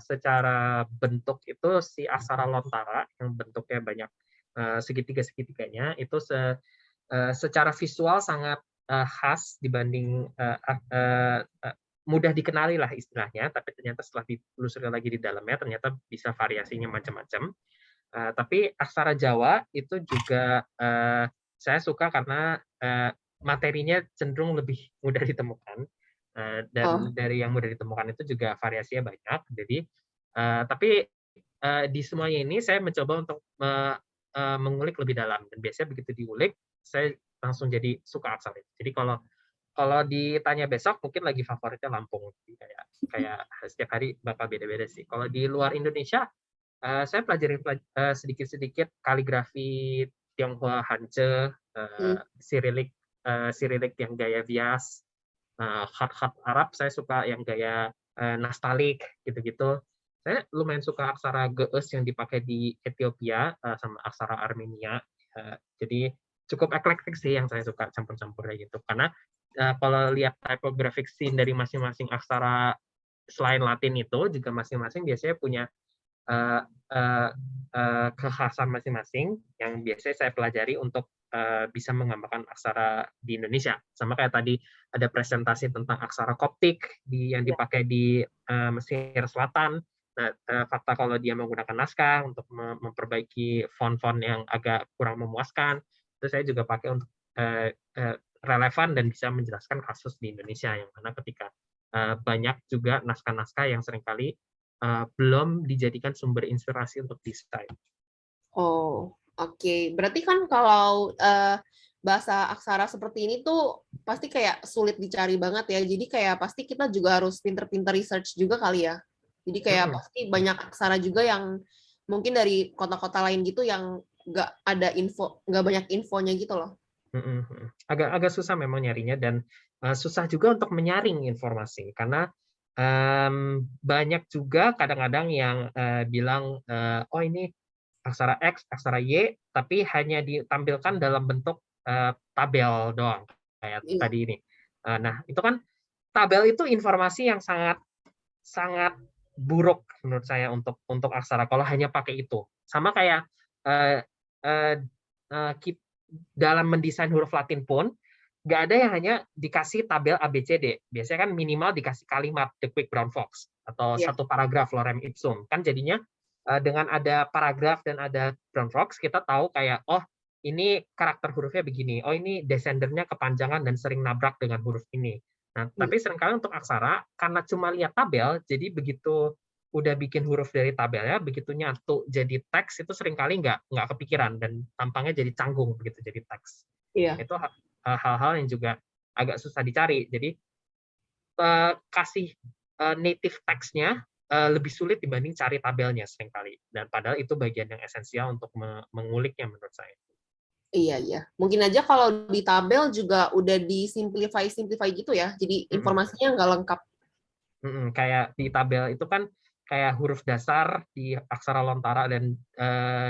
secara bentuk itu si aksara lontara, yang bentuknya banyak segitiga-segitiganya, itu secara visual sangat khas dibanding mudah dikenali lah istilahnya, tapi ternyata setelah ditelusuri lagi di dalamnya ternyata bisa variasinya macam-macam. Tapi aksara Jawa itu juga saya suka karena materinya cenderung lebih mudah ditemukan, dan dari yang mudah ditemukan itu juga variasinya banyak. Jadi tapi di semuanya ini saya mencoba untuk mengulik lebih dalam, dan biasanya begitu diulik saya langsung jadi suka aksara. Jadi kalau ditanya besok mungkin lagi favoritnya Lampung, kayak setiap hari bakal beda-beda sih. Kalau di luar Indonesia saya pelajari sedikit-sedikit kaligrafi Tionghoa Hanje, Sirilik yang gaya bias, khat-khat Arab saya suka yang gaya nastalik gitu-gitu. Saya lumayan suka aksara Ge'ez yang dipakai di Ethiopia sama aksara Armenia. Jadi cukup eklektik sih yang saya suka campur-campurnya gitu. Karena kalau lihat typographic scene dari masing-masing aksara selain Latin itu juga masing-masing biasanya punya kekhasan masing-masing yang biasanya saya pelajari untuk bisa menggambarkan aksara di Indonesia. Sama kayak tadi ada presentasi tentang aksara Koptik yang dipakai di Mesir Selatan. Nah, fakta kalau dia menggunakan naskah untuk memperbaiki font-font yang agak kurang memuaskan, itu saya juga pakai untuk relevan dan bisa menjelaskan kasus di Indonesia, yang mana ketika banyak juga naskah-naskah yang seringkali belum dijadikan sumber inspirasi untuk desain. Oh, oke. Berarti kan kalau bahasa aksara seperti ini tuh pasti kayak sulit dicari banget ya. Jadi kayak pasti kita juga harus pinter-pinter research juga kali ya. Jadi kayak pasti banyak aksara juga yang mungkin dari kota-kota lain gitu yang nggak ada info, nggak banyak infonya gitu loh. Agak susah memang nyarinya, dan susah juga untuk menyaring informasi karena banyak juga kadang-kadang yang bilang oh ini aksara X, aksara Y, tapi hanya ditampilkan dalam bentuk tabel doang kayak tadi ini. Nah itu kan tabel itu informasi yang sangat buruk menurut saya untuk aksara kalau hanya pakai itu. Sama kayak dalam mendesain huruf Latin pun nggak ada yang hanya dikasih tabel ABCD. Biasanya kan minimal dikasih kalimat The Quick Brown Fox atau satu paragraf lorem ipsum. Kan jadinya dengan ada paragraf dan ada brown fox, kita tahu kayak oh ini karakter hurufnya begini, oh ini descendernya kepanjangan dan sering nabrak dengan huruf ini. Nah, tapi seringkali untuk aksara karena cuma lihat tabel, jadi begitu udah bikin huruf dari tabelnya, begitu nyatu jadi teks itu seringkali nggak kepikiran dan tampangnya jadi canggung begitu jadi teks. Itu hal-hal yang juga agak susah dicari. Jadi kasih native text-nya lebih sulit dibanding cari tabelnya seringkali. Dan padahal itu bagian yang esensial untuk menguliknya menurut saya. Iya. Mungkin aja kalau di tabel juga udah disimplify gitu ya. Jadi informasinya nggak lengkap. Kayak di tabel itu kan kayak huruf dasar di aksara Lontara dan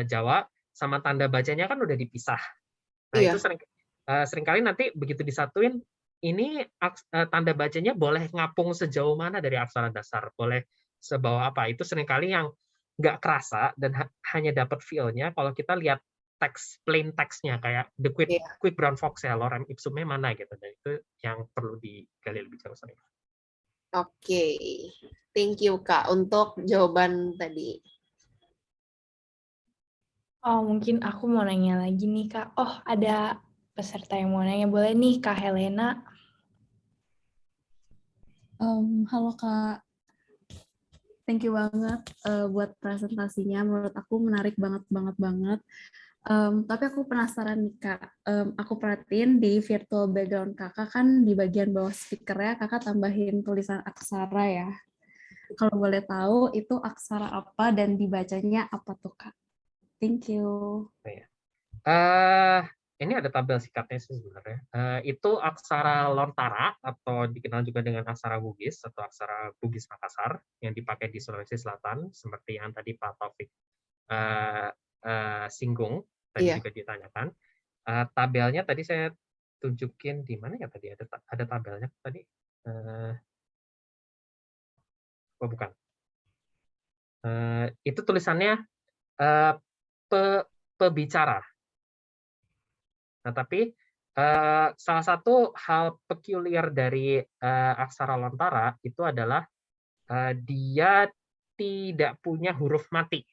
Jawa sama tanda bacanya kan udah dipisah. Nah, itu Iya. seringkali nanti begitu disatuin, ini tanda bacanya boleh ngapung sejauh mana dari aksara dasar, boleh sebawah apa. Itu seringkali yang nggak kerasa dan hanya dapat feel-nya kalau kita lihat teks, plain text-nya, kayak the quick brown fox ya, lorem ipsumnya mana gitu. Dan itu yang perlu digali lebih jauh sering. Oke. Thank you, Kak, untuk jawaban tadi. Oh, mungkin aku mau nanya lagi nih, Kak. Oh, ada peserta yang mau nanya. Boleh nih, Kak Helena. Halo Kak, thank you banget buat presentasinya. Menurut aku menarik banget. Tapi aku penasaran nih Kak, aku perhatiin di virtual background Kakak kan di bagian bawah speaker-nya Kakak tambahin tulisan aksara ya. Kalau boleh tahu itu aksara apa dan dibacanya apa tuh Kak? Thank you. Ini ada tabel sikapnya sih sebenarnya. Itu aksara Lontara atau dikenal juga dengan aksara Bugis atau aksara Bugis Makassar yang dipakai di Sulawesi Selatan seperti yang tadi Pak Taufik singgung tadi juga ditanyakan. Tabelnya tadi saya tunjukin di mana ya tadi ada tabelnya tadi. Oh bukan. Itu tulisannya pebicara. Nah, tapi salah satu hal peculiar dari aksara Lontara itu adalah dia tidak punya huruf mati.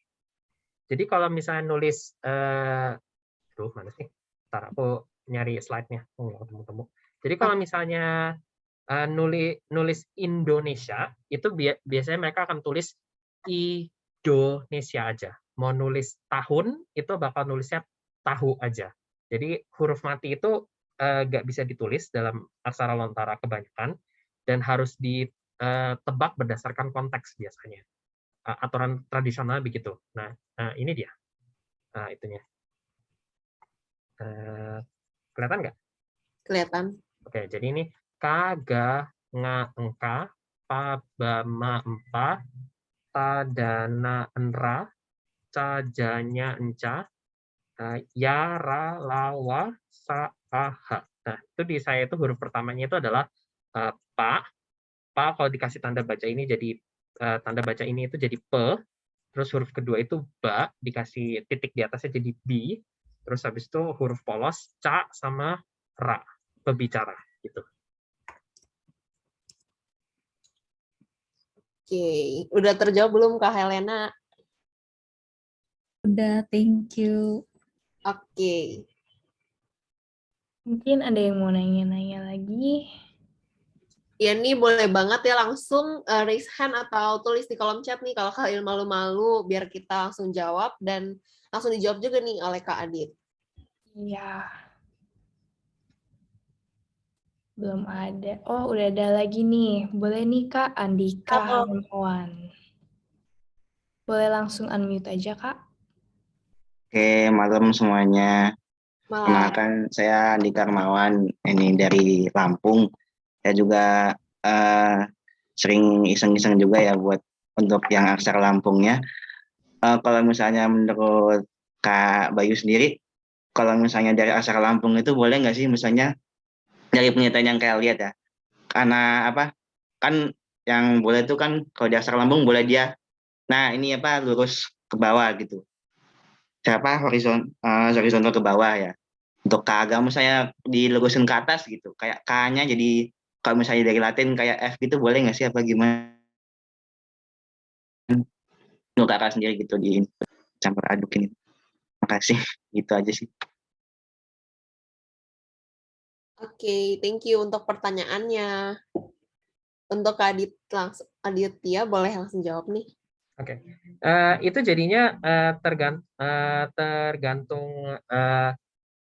Jadi kalau misalnya nulis, mana sih? Ntar aku nyari slide-nya. Oh, nggak ketemu-temu. Jadi kalau misalnya nulis Indonesia, itu biasanya mereka akan tulis Indonesia aja. Mau nulis tahun, itu bakal nulisnya tahu aja. Jadi huruf mati itu nggak bisa ditulis dalam aksara Lontara kebanyakan, dan harus ditebak berdasarkan konteks biasanya. Aturan tradisional begitu. Nah, ini dia. Nah, itunya. Kelihatan nggak? Kelihatan. Oke, jadi ini kaga nga engka pa ba ma empa ta dana enra ca janya enca ya ra lawa sa aha. Nah, itu di saya itu huruf pertamanya itu adalah pa. Pa kalau dikasih tanda baca ini jadi tanda baca ini itu jadi pe. Terus huruf kedua itu ba, dikasih titik di atasnya jadi bi. Terus habis itu huruf polos ca sama ra, pebicara gitu. Oke, udah terjawab belum Kak Helena? Udah, thank you. Oke. Mungkin ada yang mau nanya-nanya lagi. Ya nih boleh banget ya langsung raise hand atau tulis di kolom chat nih kalau kalian malu-malu biar kita langsung jawab dan langsung dijawab juga nih oleh Kak Adit. Iya. Belum ada. Oh, udah ada lagi nih. Boleh nih Kak Andika Harmawan. Boleh langsung unmute aja Kak. Oke, malam semuanya. Malam. Kenalkan, saya Andika Harmawan, ini dari Lampung. Saya juga sering iseng-iseng juga ya buat untuk yang aksara Lampungnya. Kalau misalnya menurut Kak Bayu sendiri, kalau misalnya dari aksara Lampung itu boleh nggak sih misalnya dari penelitian yang kayak lihat ya? Karena apa? Kan yang boleh itu kan kalau di aksara Lampung boleh dia, nah ini apa lurus ke bawah gitu. Siapa horizontal ke bawah ya. Untuk keagamaan saya dilurusin ke atas gitu. Kayak K-nya jadi kalau misalnya dari Latin kayak F gitu boleh nggak sih apa gimana? Untuk kakak sendiri gitu di campur adukin. Makasih. Gitu aja sih. Oke, thank you untuk pertanyaannya. Untuk Kak Aditya boleh langsung jawab nih. Oke, itu jadinya tergantung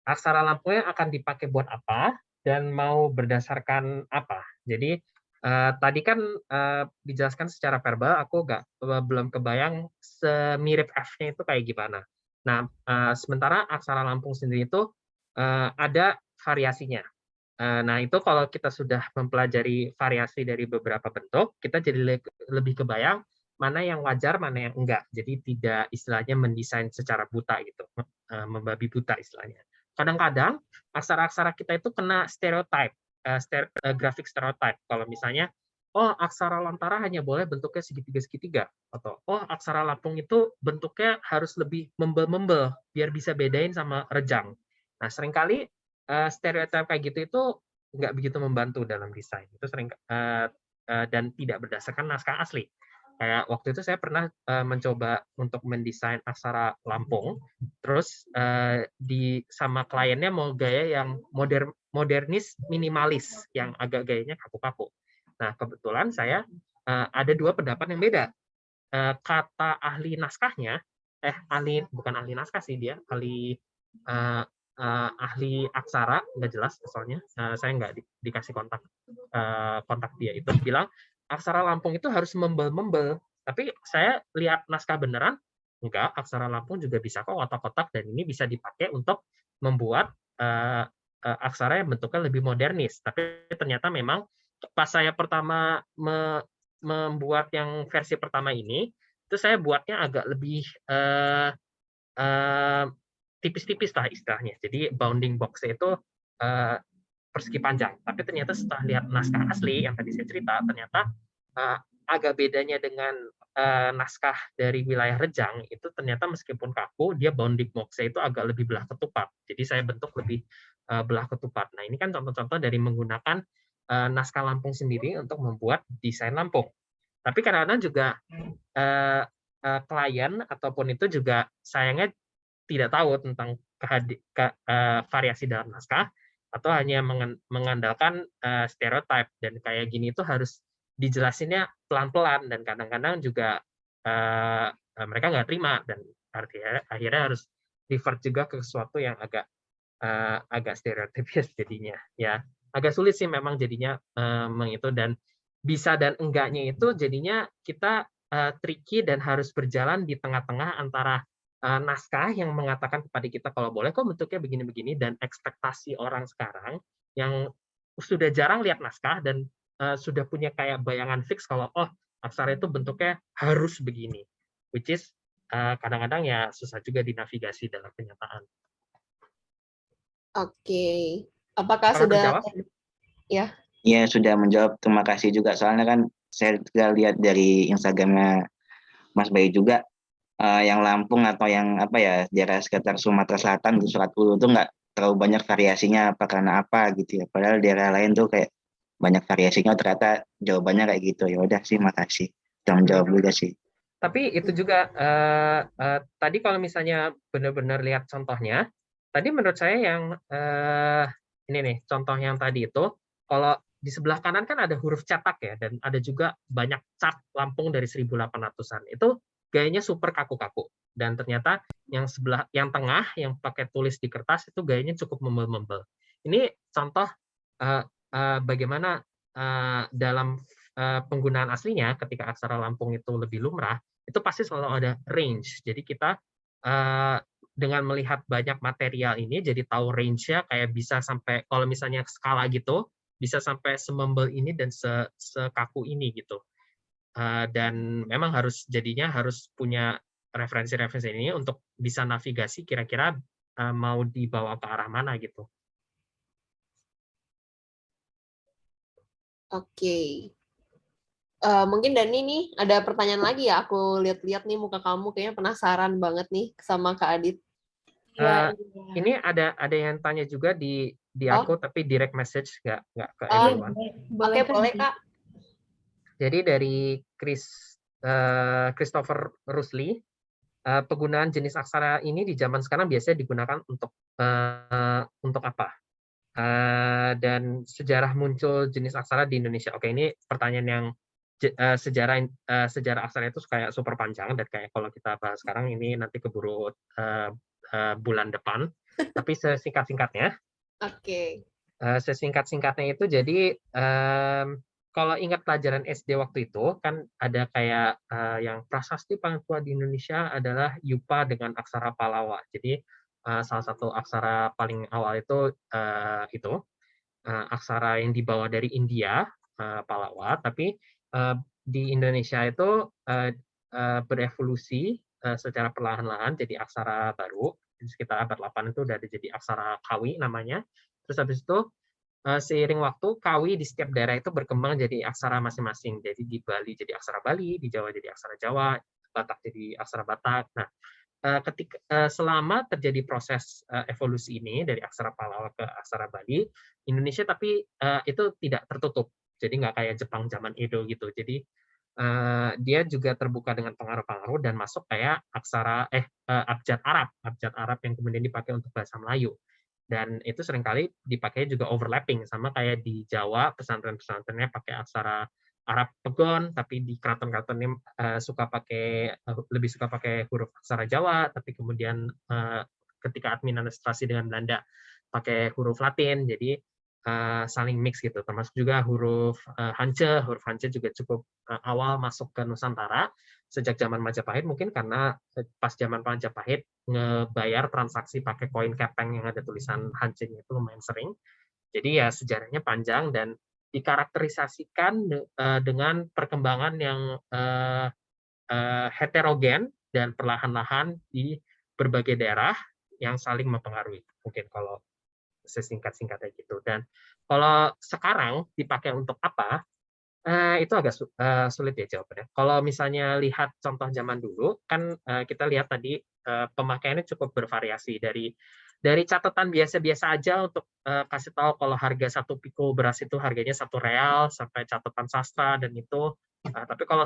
aksara Lampungnya akan dipakai buat apa dan mau berdasarkan apa. Jadi tadi kan dijelaskan secara verbal, aku belum kebayang semirip F-nya itu kayak gimana. Nah, sementara aksara Lampung sendiri itu ada variasinya. Nah, itu kalau kita sudah mempelajari variasi dari beberapa bentuk, kita jadi lebih kebayang mana yang wajar, mana yang enggak. Jadi tidak istilahnya mendesain secara buta gitu, membabi buta istilahnya. Kadang-kadang aksara-aksara kita itu kena stereotype, grafik stereotype. Kalau misalnya, oh aksara lontara hanya boleh bentuknya segitiga-segitiga, atau oh aksara Lampung itu bentuknya harus lebih membel-membel biar bisa bedain sama rejang. Nah, seringkali stereotip kayak gitu itu nggak begitu membantu dalam desain. Itu sering dan tidak berdasarkan naskah asli. Kayak waktu itu saya pernah mencoba untuk mendesain aksara Lampung, terus sama kliennya mau gaya yang modernis minimalis, yang agak gayanya kaku-kaku. Nah, kebetulan saya ada dua pendapat yang beda. Kata ahli naskahnya, bukan ahli naskah sih dia, ahli aksara, nggak jelas soalnya, saya nggak dikasih kontak dia, itu bilang aksara Lampung itu harus membel-membel. Tapi saya lihat naskah beneran, enggak, aksara Lampung juga bisa kok kotak-kotak, dan ini bisa dipakai untuk membuat aksara yang bentuknya lebih modernis. Tapi ternyata memang pas saya pertama membuat yang versi pertama ini, itu saya buatnya agak lebih tipis-tipis lah istilahnya. Jadi bounding box itu persegi panjang. Tapi ternyata setelah lihat naskah asli yang tadi saya cerita, ternyata agak bedanya dengan naskah dari wilayah Rejang, itu ternyata meskipun kaku, dia bounding box-nya itu agak lebih belah ketupat. Jadi saya bentuk lebih belah ketupat. Nah, ini kan contoh-contoh dari menggunakan naskah Lampung sendiri untuk membuat desain Lampung. Tapi kadang-kadang juga klien ataupun itu juga sayangnya tidak tahu tentang variasi dalam naskah, atau hanya mengandalkan stereotip, dan kayak gini itu harus dijelasinnya pelan-pelan, dan kadang-kadang juga mereka nggak terima, dan akhirnya harus revert juga ke sesuatu yang agak stereotipis jadinya. Ya, agak sulit sih memang jadinya itu, dan bisa dan enggaknya itu jadinya kita tricky dan harus berjalan di tengah-tengah antara naskah yang mengatakan kepada kita kalau boleh kok bentuknya begini-begini, dan ekspektasi orang sekarang yang sudah jarang lihat naskah dan sudah punya kayak bayangan fix kalau oh aksara itu bentuknya harus begini, which is kadang-kadang ya susah juga dinavigasi dalam kenyataan. Oke, apakah Apakah sudah terjawab? ya? Iya, sudah menjawab. Terima kasih juga. Soalnya kan saya juga lihat dari Instagramnya Mas Bayu juga, yang Lampung atau yang apa ya, daerah sekitar Sumatera Selatan, Surat Ulu itu nggak terlalu banyak variasinya, apa karena apa gitu ya. Padahal daerah lain tuh kayak banyak variasinya, ternyata jawabannya kayak gitu. Ya udah sih, makasih. Sudah menjawab juga sih. Tapi itu juga tadi kalau misalnya benar-benar lihat contohnya, tadi menurut saya yang ini nih, contoh yang tadi itu, kalau di sebelah kanan kan ada huruf cetak ya, dan ada juga banyak cat Lampung dari 1800-an. Itu gayanya super kaku-kaku. Dan ternyata yang tengah, yang pakai tulis di kertas, itu gayanya cukup membel-membel. Ini contoh bagaimana dalam penggunaan aslinya, ketika aksara Lampung itu lebih lumrah, itu pasti selalu ada range. Jadi kita dengan melihat banyak material ini jadi tahu range-nya, kayak bisa sampai kalau misalnya skala gitu bisa sampai semembel ini dan sekaku ini gitu. Dan memang jadinya harus punya referensi-referensi ini untuk bisa navigasi kira-kira mau dibawa ke arah mana gitu. Oke. Mungkin Dani nih ada pertanyaan lagi ya. Aku lihat-lihat nih muka kamu kayaknya penasaran banget nih sama Kak Adit. Ini ada yang tanya juga di aku, tapi direct message, nggak ke everyone. Oke, boleh Kak. Jadi dari Christopher Rusli, penggunaan jenis aksara ini di zaman sekarang biasanya digunakan untuk apa? Dan sejarah muncul jenis aksara di Indonesia. Oke, ini pertanyaan yang sejarah aksara itu kayak super panjang, dan kayak kalau kita bahas sekarang ini nanti keburu bulan depan. Tapi sesingkat-singkatnya. Oke. Sesingkat-singkatnya itu jadi kalau ingat pelajaran SD waktu itu kan ada kayak yang prasasti paling tua di Indonesia adalah Yupa dengan aksara Pallawa. Jadi salah satu aksara paling awal itu aksara yang dibawa dari India, Pallava, tapi di Indonesia itu berevolusi secara perlahan-lahan jadi aksara baru. Sekitar abad 8 itu udah jadi aksara Kawi namanya. Terus habis itu seiring waktu Kawi di setiap daerah itu berkembang jadi aksara masing-masing. Jadi di Bali jadi aksara Bali, di Jawa jadi aksara Jawa, Batak jadi aksara Batak. Nah, selama terjadi proses evolusi ini dari aksara Pallava ke aksara Bali, Indonesia tapi itu tidak tertutup. Jadi nggak kayak Jepang zaman Edo gitu. Jadi dia juga terbuka dengan pengaruh-pengaruh dan masuk kayak aksara abjad Arab yang kemudian dipakai untuk bahasa Melayu. Dan itu seringkali dipakai juga overlapping sama kayak di Jawa pesantren-pesantrennya pakai aksara Arab Pegon, tapi di keraton-keratonnya lebih suka pakai huruf aksara Jawa, tapi kemudian ketika administrasi dengan Belanda pakai huruf Latin, jadi saling mix gitu. Termasuk juga huruf Hance juga cukup awal masuk ke Nusantara sejak zaman Majapahit, mungkin karena pas zaman Majapahit ngebayar transaksi pakai koin kepeng yang ada tulisan Hance-nya itu lumayan sering. Jadi ya sejarahnya panjang dan dikarakterisasikan dengan perkembangan yang heterogen dan perlahan-lahan di berbagai daerah yang saling mempengaruhi. Mungkin kalau sesingkat-singkatnya gitu. Dan kalau sekarang dipakai untuk apa? Itu agak sulit ya jawabannya. Kalau misalnya lihat contoh zaman dulu, kan kita lihat tadi pemakaiannya cukup bervariasi dari catatan biasa-biasa aja untuk kasih tahu kalau harga 1 piko beras itu harganya 1 real sampai catatan sastra dan itu. Tapi kalau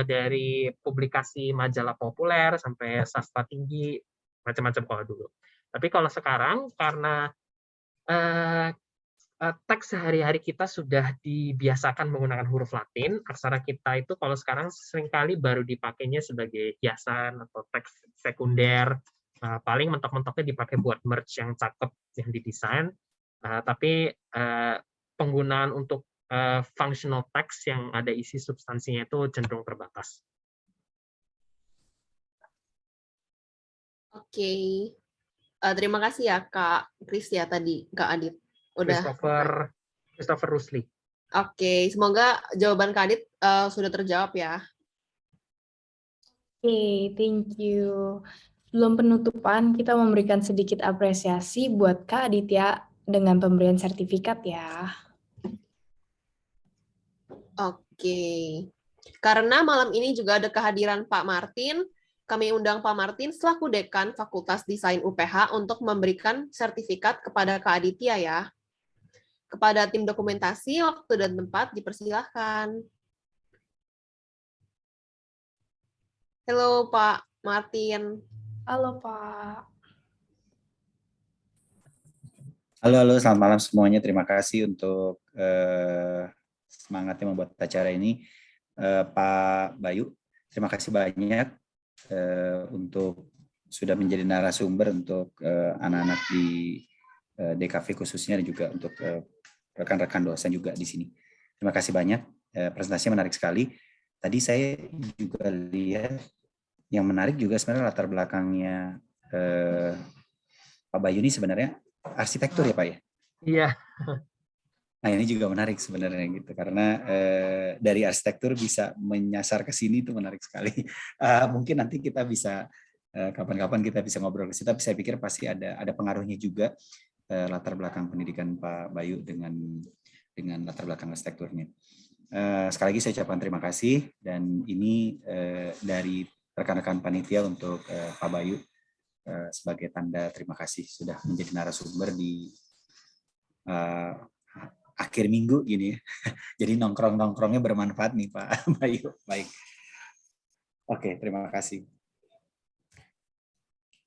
dari publikasi majalah populer sampai sastra tinggi macam-macam kalau dulu. Tapi kalau sekarang karena teks sehari-hari kita sudah dibiasakan menggunakan huruf Latin, aksara kita itu kalau sekarang seringkali baru dipakainya sebagai hiasan atau teks sekunder, paling mentok-mentoknya dipakai buat merch yang cakep yang didesain, tapi penggunaan untuk functional text yang ada isi substansinya itu cenderung terbatas. Oke. Terima kasih ya Kak Kris ya tadi, Kak Adit. Christopher Rusli. Oke, semoga jawaban Kak Adit sudah terjawab ya. Oke, thank you. Sebelum penutupan, kita memberikan sedikit apresiasi buat Kak Aditya dengan pemberian sertifikat ya. Oke. Karena malam ini juga ada kehadiran Pak Martin, kami undang Pak Martin selaku Dekan Fakultas Desain UPH untuk memberikan sertifikat kepada Kak Aditya ya. Kepada tim dokumentasi, waktu dan tempat dipersilahkan. Halo Pak Martin. Halo Pak. Halo, selamat malam semuanya. Terima kasih untuk semangatnya membuat acara ini. Pak Bayu, terima kasih banyak untuk sudah menjadi narasumber untuk anak-anak di DKV khususnya dan juga untuk rekan-rekan dosen juga di sini. Terima kasih banyak. Presentasinya menarik sekali. Tadi saya juga lihat yang menarik juga sebenarnya latar belakangnya Pak Bayu ini sebenarnya arsitektur ya Pak ya? Iya. Nah ini juga menarik sebenarnya gitu karena dari arsitektur bisa menyasar ke sini itu menarik sekali. Mungkin nanti kita bisa kapan-kapan kita bisa ngobrol ke situ, tapi saya pikir pasti ada pengaruhnya juga latar belakang pendidikan Pak Bayu dengan latar belakang arsitekturnya. Sekali lagi saya ucapkan terima kasih dan ini dari rekan-rekan panitia untuk Pak Bayu sebagai tanda terima kasih sudah menjadi narasumber di akhir minggu gini ya. Jadi nongkrong-nongkrongnya bermanfaat nih Pak Bayu. Baik. Oke, terima kasih.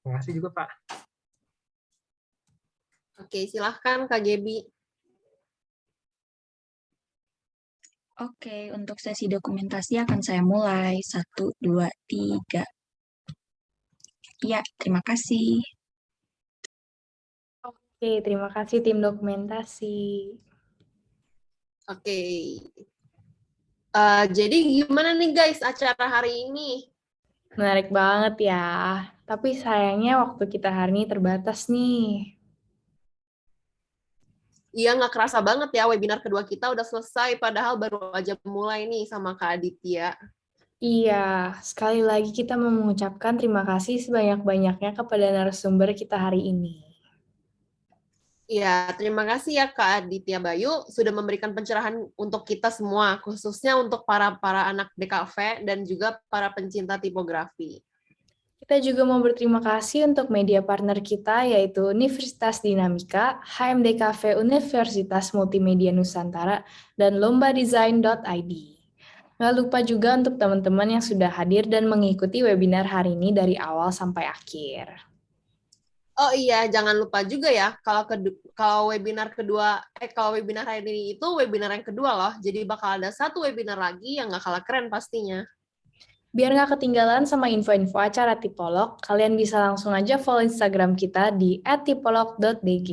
Terima kasih juga Pak. Oke, silahkan Kak Gebi. Oke, untuk sesi dokumentasi akan saya mulai. 1, 2, 3. Ya, terima kasih. Oke, terima kasih tim dokumentasi. Oke. Jadi gimana nih guys acara hari ini? Menarik banget ya. Tapi sayangnya waktu kita hari ini terbatas nih. Iya, nggak kerasa banget ya webinar kedua kita udah selesai, padahal baru aja mulai nih sama Kak Aditya. Iya, sekali lagi kita mengucapkan terima kasih sebanyak-banyaknya kepada narasumber kita hari ini. Iya, terima kasih ya Kak Aditya Bayu sudah memberikan pencerahan untuk kita semua, khususnya untuk para anak DKV dan juga para pencinta tipografi. Kita juga mau berterima kasih untuk media partner kita, yaitu Universitas Dinamika, HMDKV Universitas Multimedia Nusantara, dan lombadesign.id. Nggak lupa juga untuk teman-teman yang sudah hadir dan mengikuti webinar hari ini dari awal sampai akhir. Oh iya, jangan lupa juga ya kalau webinar hari ini itu webinar yang kedua loh. Jadi bakal ada satu webinar lagi yang nggak kalah keren pastinya. Biar nggak ketinggalan sama info-info acara Tipolog, kalian bisa langsung aja follow Instagram kita di @tipolog.dg.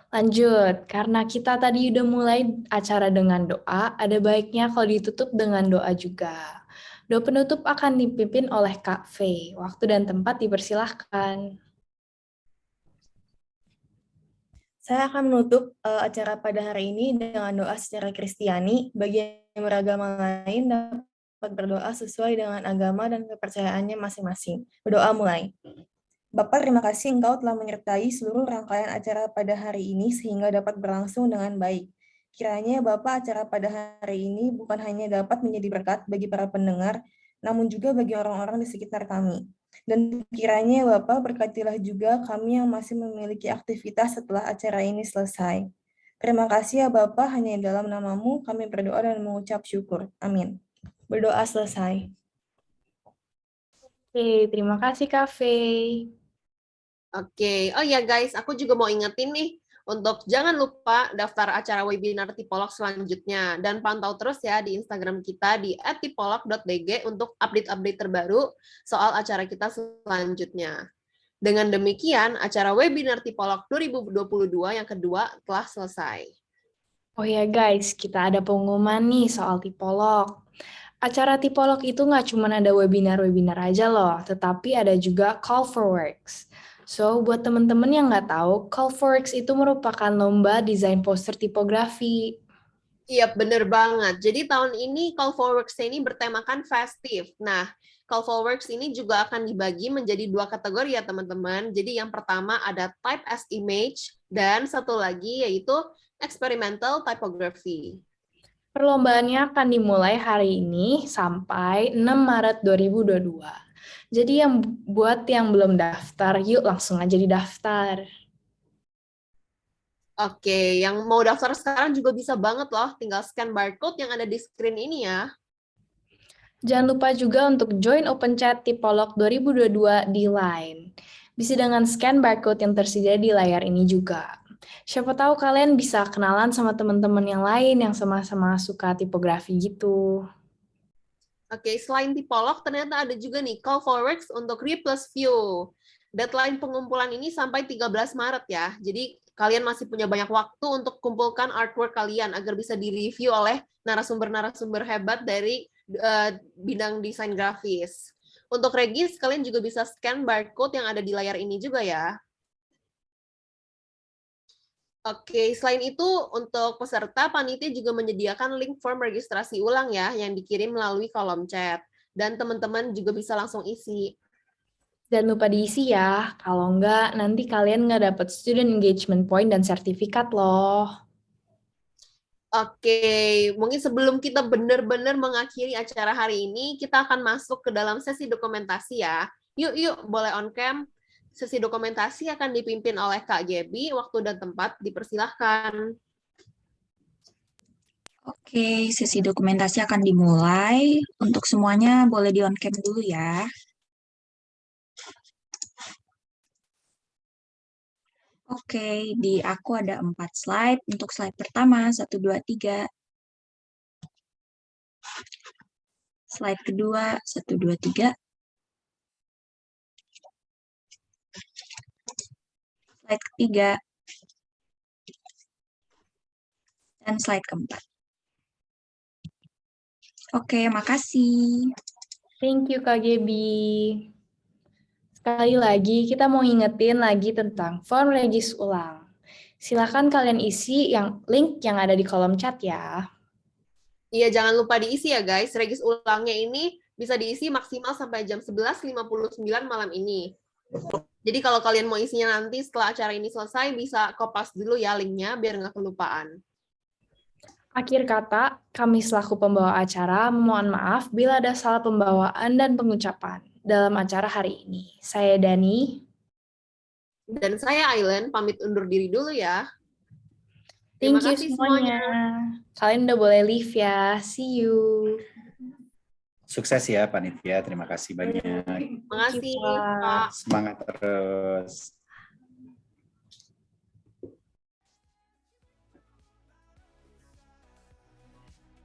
Lanjut, karena kita tadi udah mulai acara dengan doa, ada baiknya kalau ditutup dengan doa juga. Doa penutup akan dipimpin oleh Kak V. Waktu dan tempat dipersilahkan. Saya akan menutup acara pada hari ini dengan doa secara Kristiani bagi yang beragama lain dapat berdoa sesuai dengan agama dan kepercayaannya masing-masing. Berdoa mulai. Bapak, terima kasih Engkau telah menyertai seluruh rangkaian acara pada hari ini sehingga dapat berlangsung dengan baik. Kiranya Bapak, acara pada hari ini bukan hanya dapat menjadi berkat bagi para pendengar, namun juga bagi orang-orang di sekitar kami. Dan kiranya Bapak berkatilah juga kami yang masih memiliki aktivitas setelah acara ini selesai. Terima kasih ya Bapak, hanya dalam namamu kami berdoa dan mengucap syukur. Amin. Berdoa selesai. Oke, terima kasih Kak V. Oke, oh ya guys, aku juga mau ingetin nih, untuk jangan lupa daftar acara webinar Tipolog selanjutnya, dan pantau terus ya di Instagram kita di @tipolog.dg untuk update-update terbaru soal acara kita selanjutnya. Dengan demikian, acara webinar Tipolog 2022 yang kedua telah selesai. Oh ya guys, kita ada pengumuman nih soal Tipolog. Acara Tipolog itu nggak cuma ada webinar-webinar aja loh, tetapi ada juga Call for Works. So, buat teman-teman yang nggak tahu, Call for Works itu merupakan lomba desain poster tipografi. Iya, bener banget. Jadi tahun ini Call for Works ini bertemakan festive. Nah, Call for Works ini juga akan dibagi menjadi dua kategori ya teman-teman. Jadi yang pertama ada Type as Image, dan satu lagi yaitu Experimental Typography. Perlombaannya akan dimulai hari ini sampai 6 Maret 2022. Jadi buat yang belum daftar, yuk langsung aja didaftar. Oke, yang mau daftar sekarang juga bisa banget loh, tinggal scan barcode yang ada di screen ini ya. Jangan lupa juga untuk join Open Chat Tipolog 2022 di Line. Bisa dengan scan barcode yang tersedia di layar ini juga. Siapa tahu kalian bisa kenalan sama teman-teman yang lain yang sama-sama suka tipografi gitu. Oke, selain Tipolog, ternyata ada juga nih Call for Works untuk Replus View. Deadline pengumpulan ini sampai 13 Maret ya. Jadi kalian masih punya banyak waktu untuk kumpulkan artwork kalian agar bisa direview oleh narasumber-narasumber hebat dari bidang desain grafis. Untuk regis, kalian juga bisa scan barcode yang ada di layar ini juga ya. Oke, selain itu untuk peserta, panitia juga menyediakan link form registrasi ulang ya, yang dikirim melalui kolom chat. Dan teman-teman juga bisa langsung isi. Jangan lupa diisi ya, kalau enggak nanti kalian nggak dapat student engagement point dan sertifikat loh. Oke, mungkin sebelum kita benar-benar mengakhiri acara hari ini, kita akan masuk ke dalam sesi dokumentasi ya. Yuk, boleh on cam. Sesi dokumentasi akan dipimpin oleh Kak Gebi, waktu dan tempat dipersilahkan. Oke, sesi dokumentasi akan dimulai. Untuk semuanya boleh di on cam dulu ya. Oke, di aku ada 4 slide. Untuk slide pertama, 1, 2, 3. Slide kedua, 1, 2, 3. Slide ketiga. Dan slide keempat. Oke, makasih. Thank you Kak Gebi. Sekali lagi kita mau ingetin lagi tentang form regis ulang. Silakan kalian isi link yang ada di kolom chat ya. Iya, jangan lupa diisi ya guys. Regis ulangnya ini bisa diisi maksimal sampai jam 11.59 malam ini. Jadi kalau kalian mau isinya nanti setelah acara ini selesai, bisa kopas dulu ya linknya biar nggak kelupaan. Akhir kata, kami selaku pembawa acara memohon maaf bila ada salah pembawaan dan pengucapan dalam acara hari ini. Saya Dani. Dan saya Aileen, pamit undur diri dulu ya. Thank Terima you kasih semuanya. Kalian udah boleh leave ya. See you. Sukses ya panitia, terima kasih banyak. Terima kasih, Pak. Pak. Semangat terus.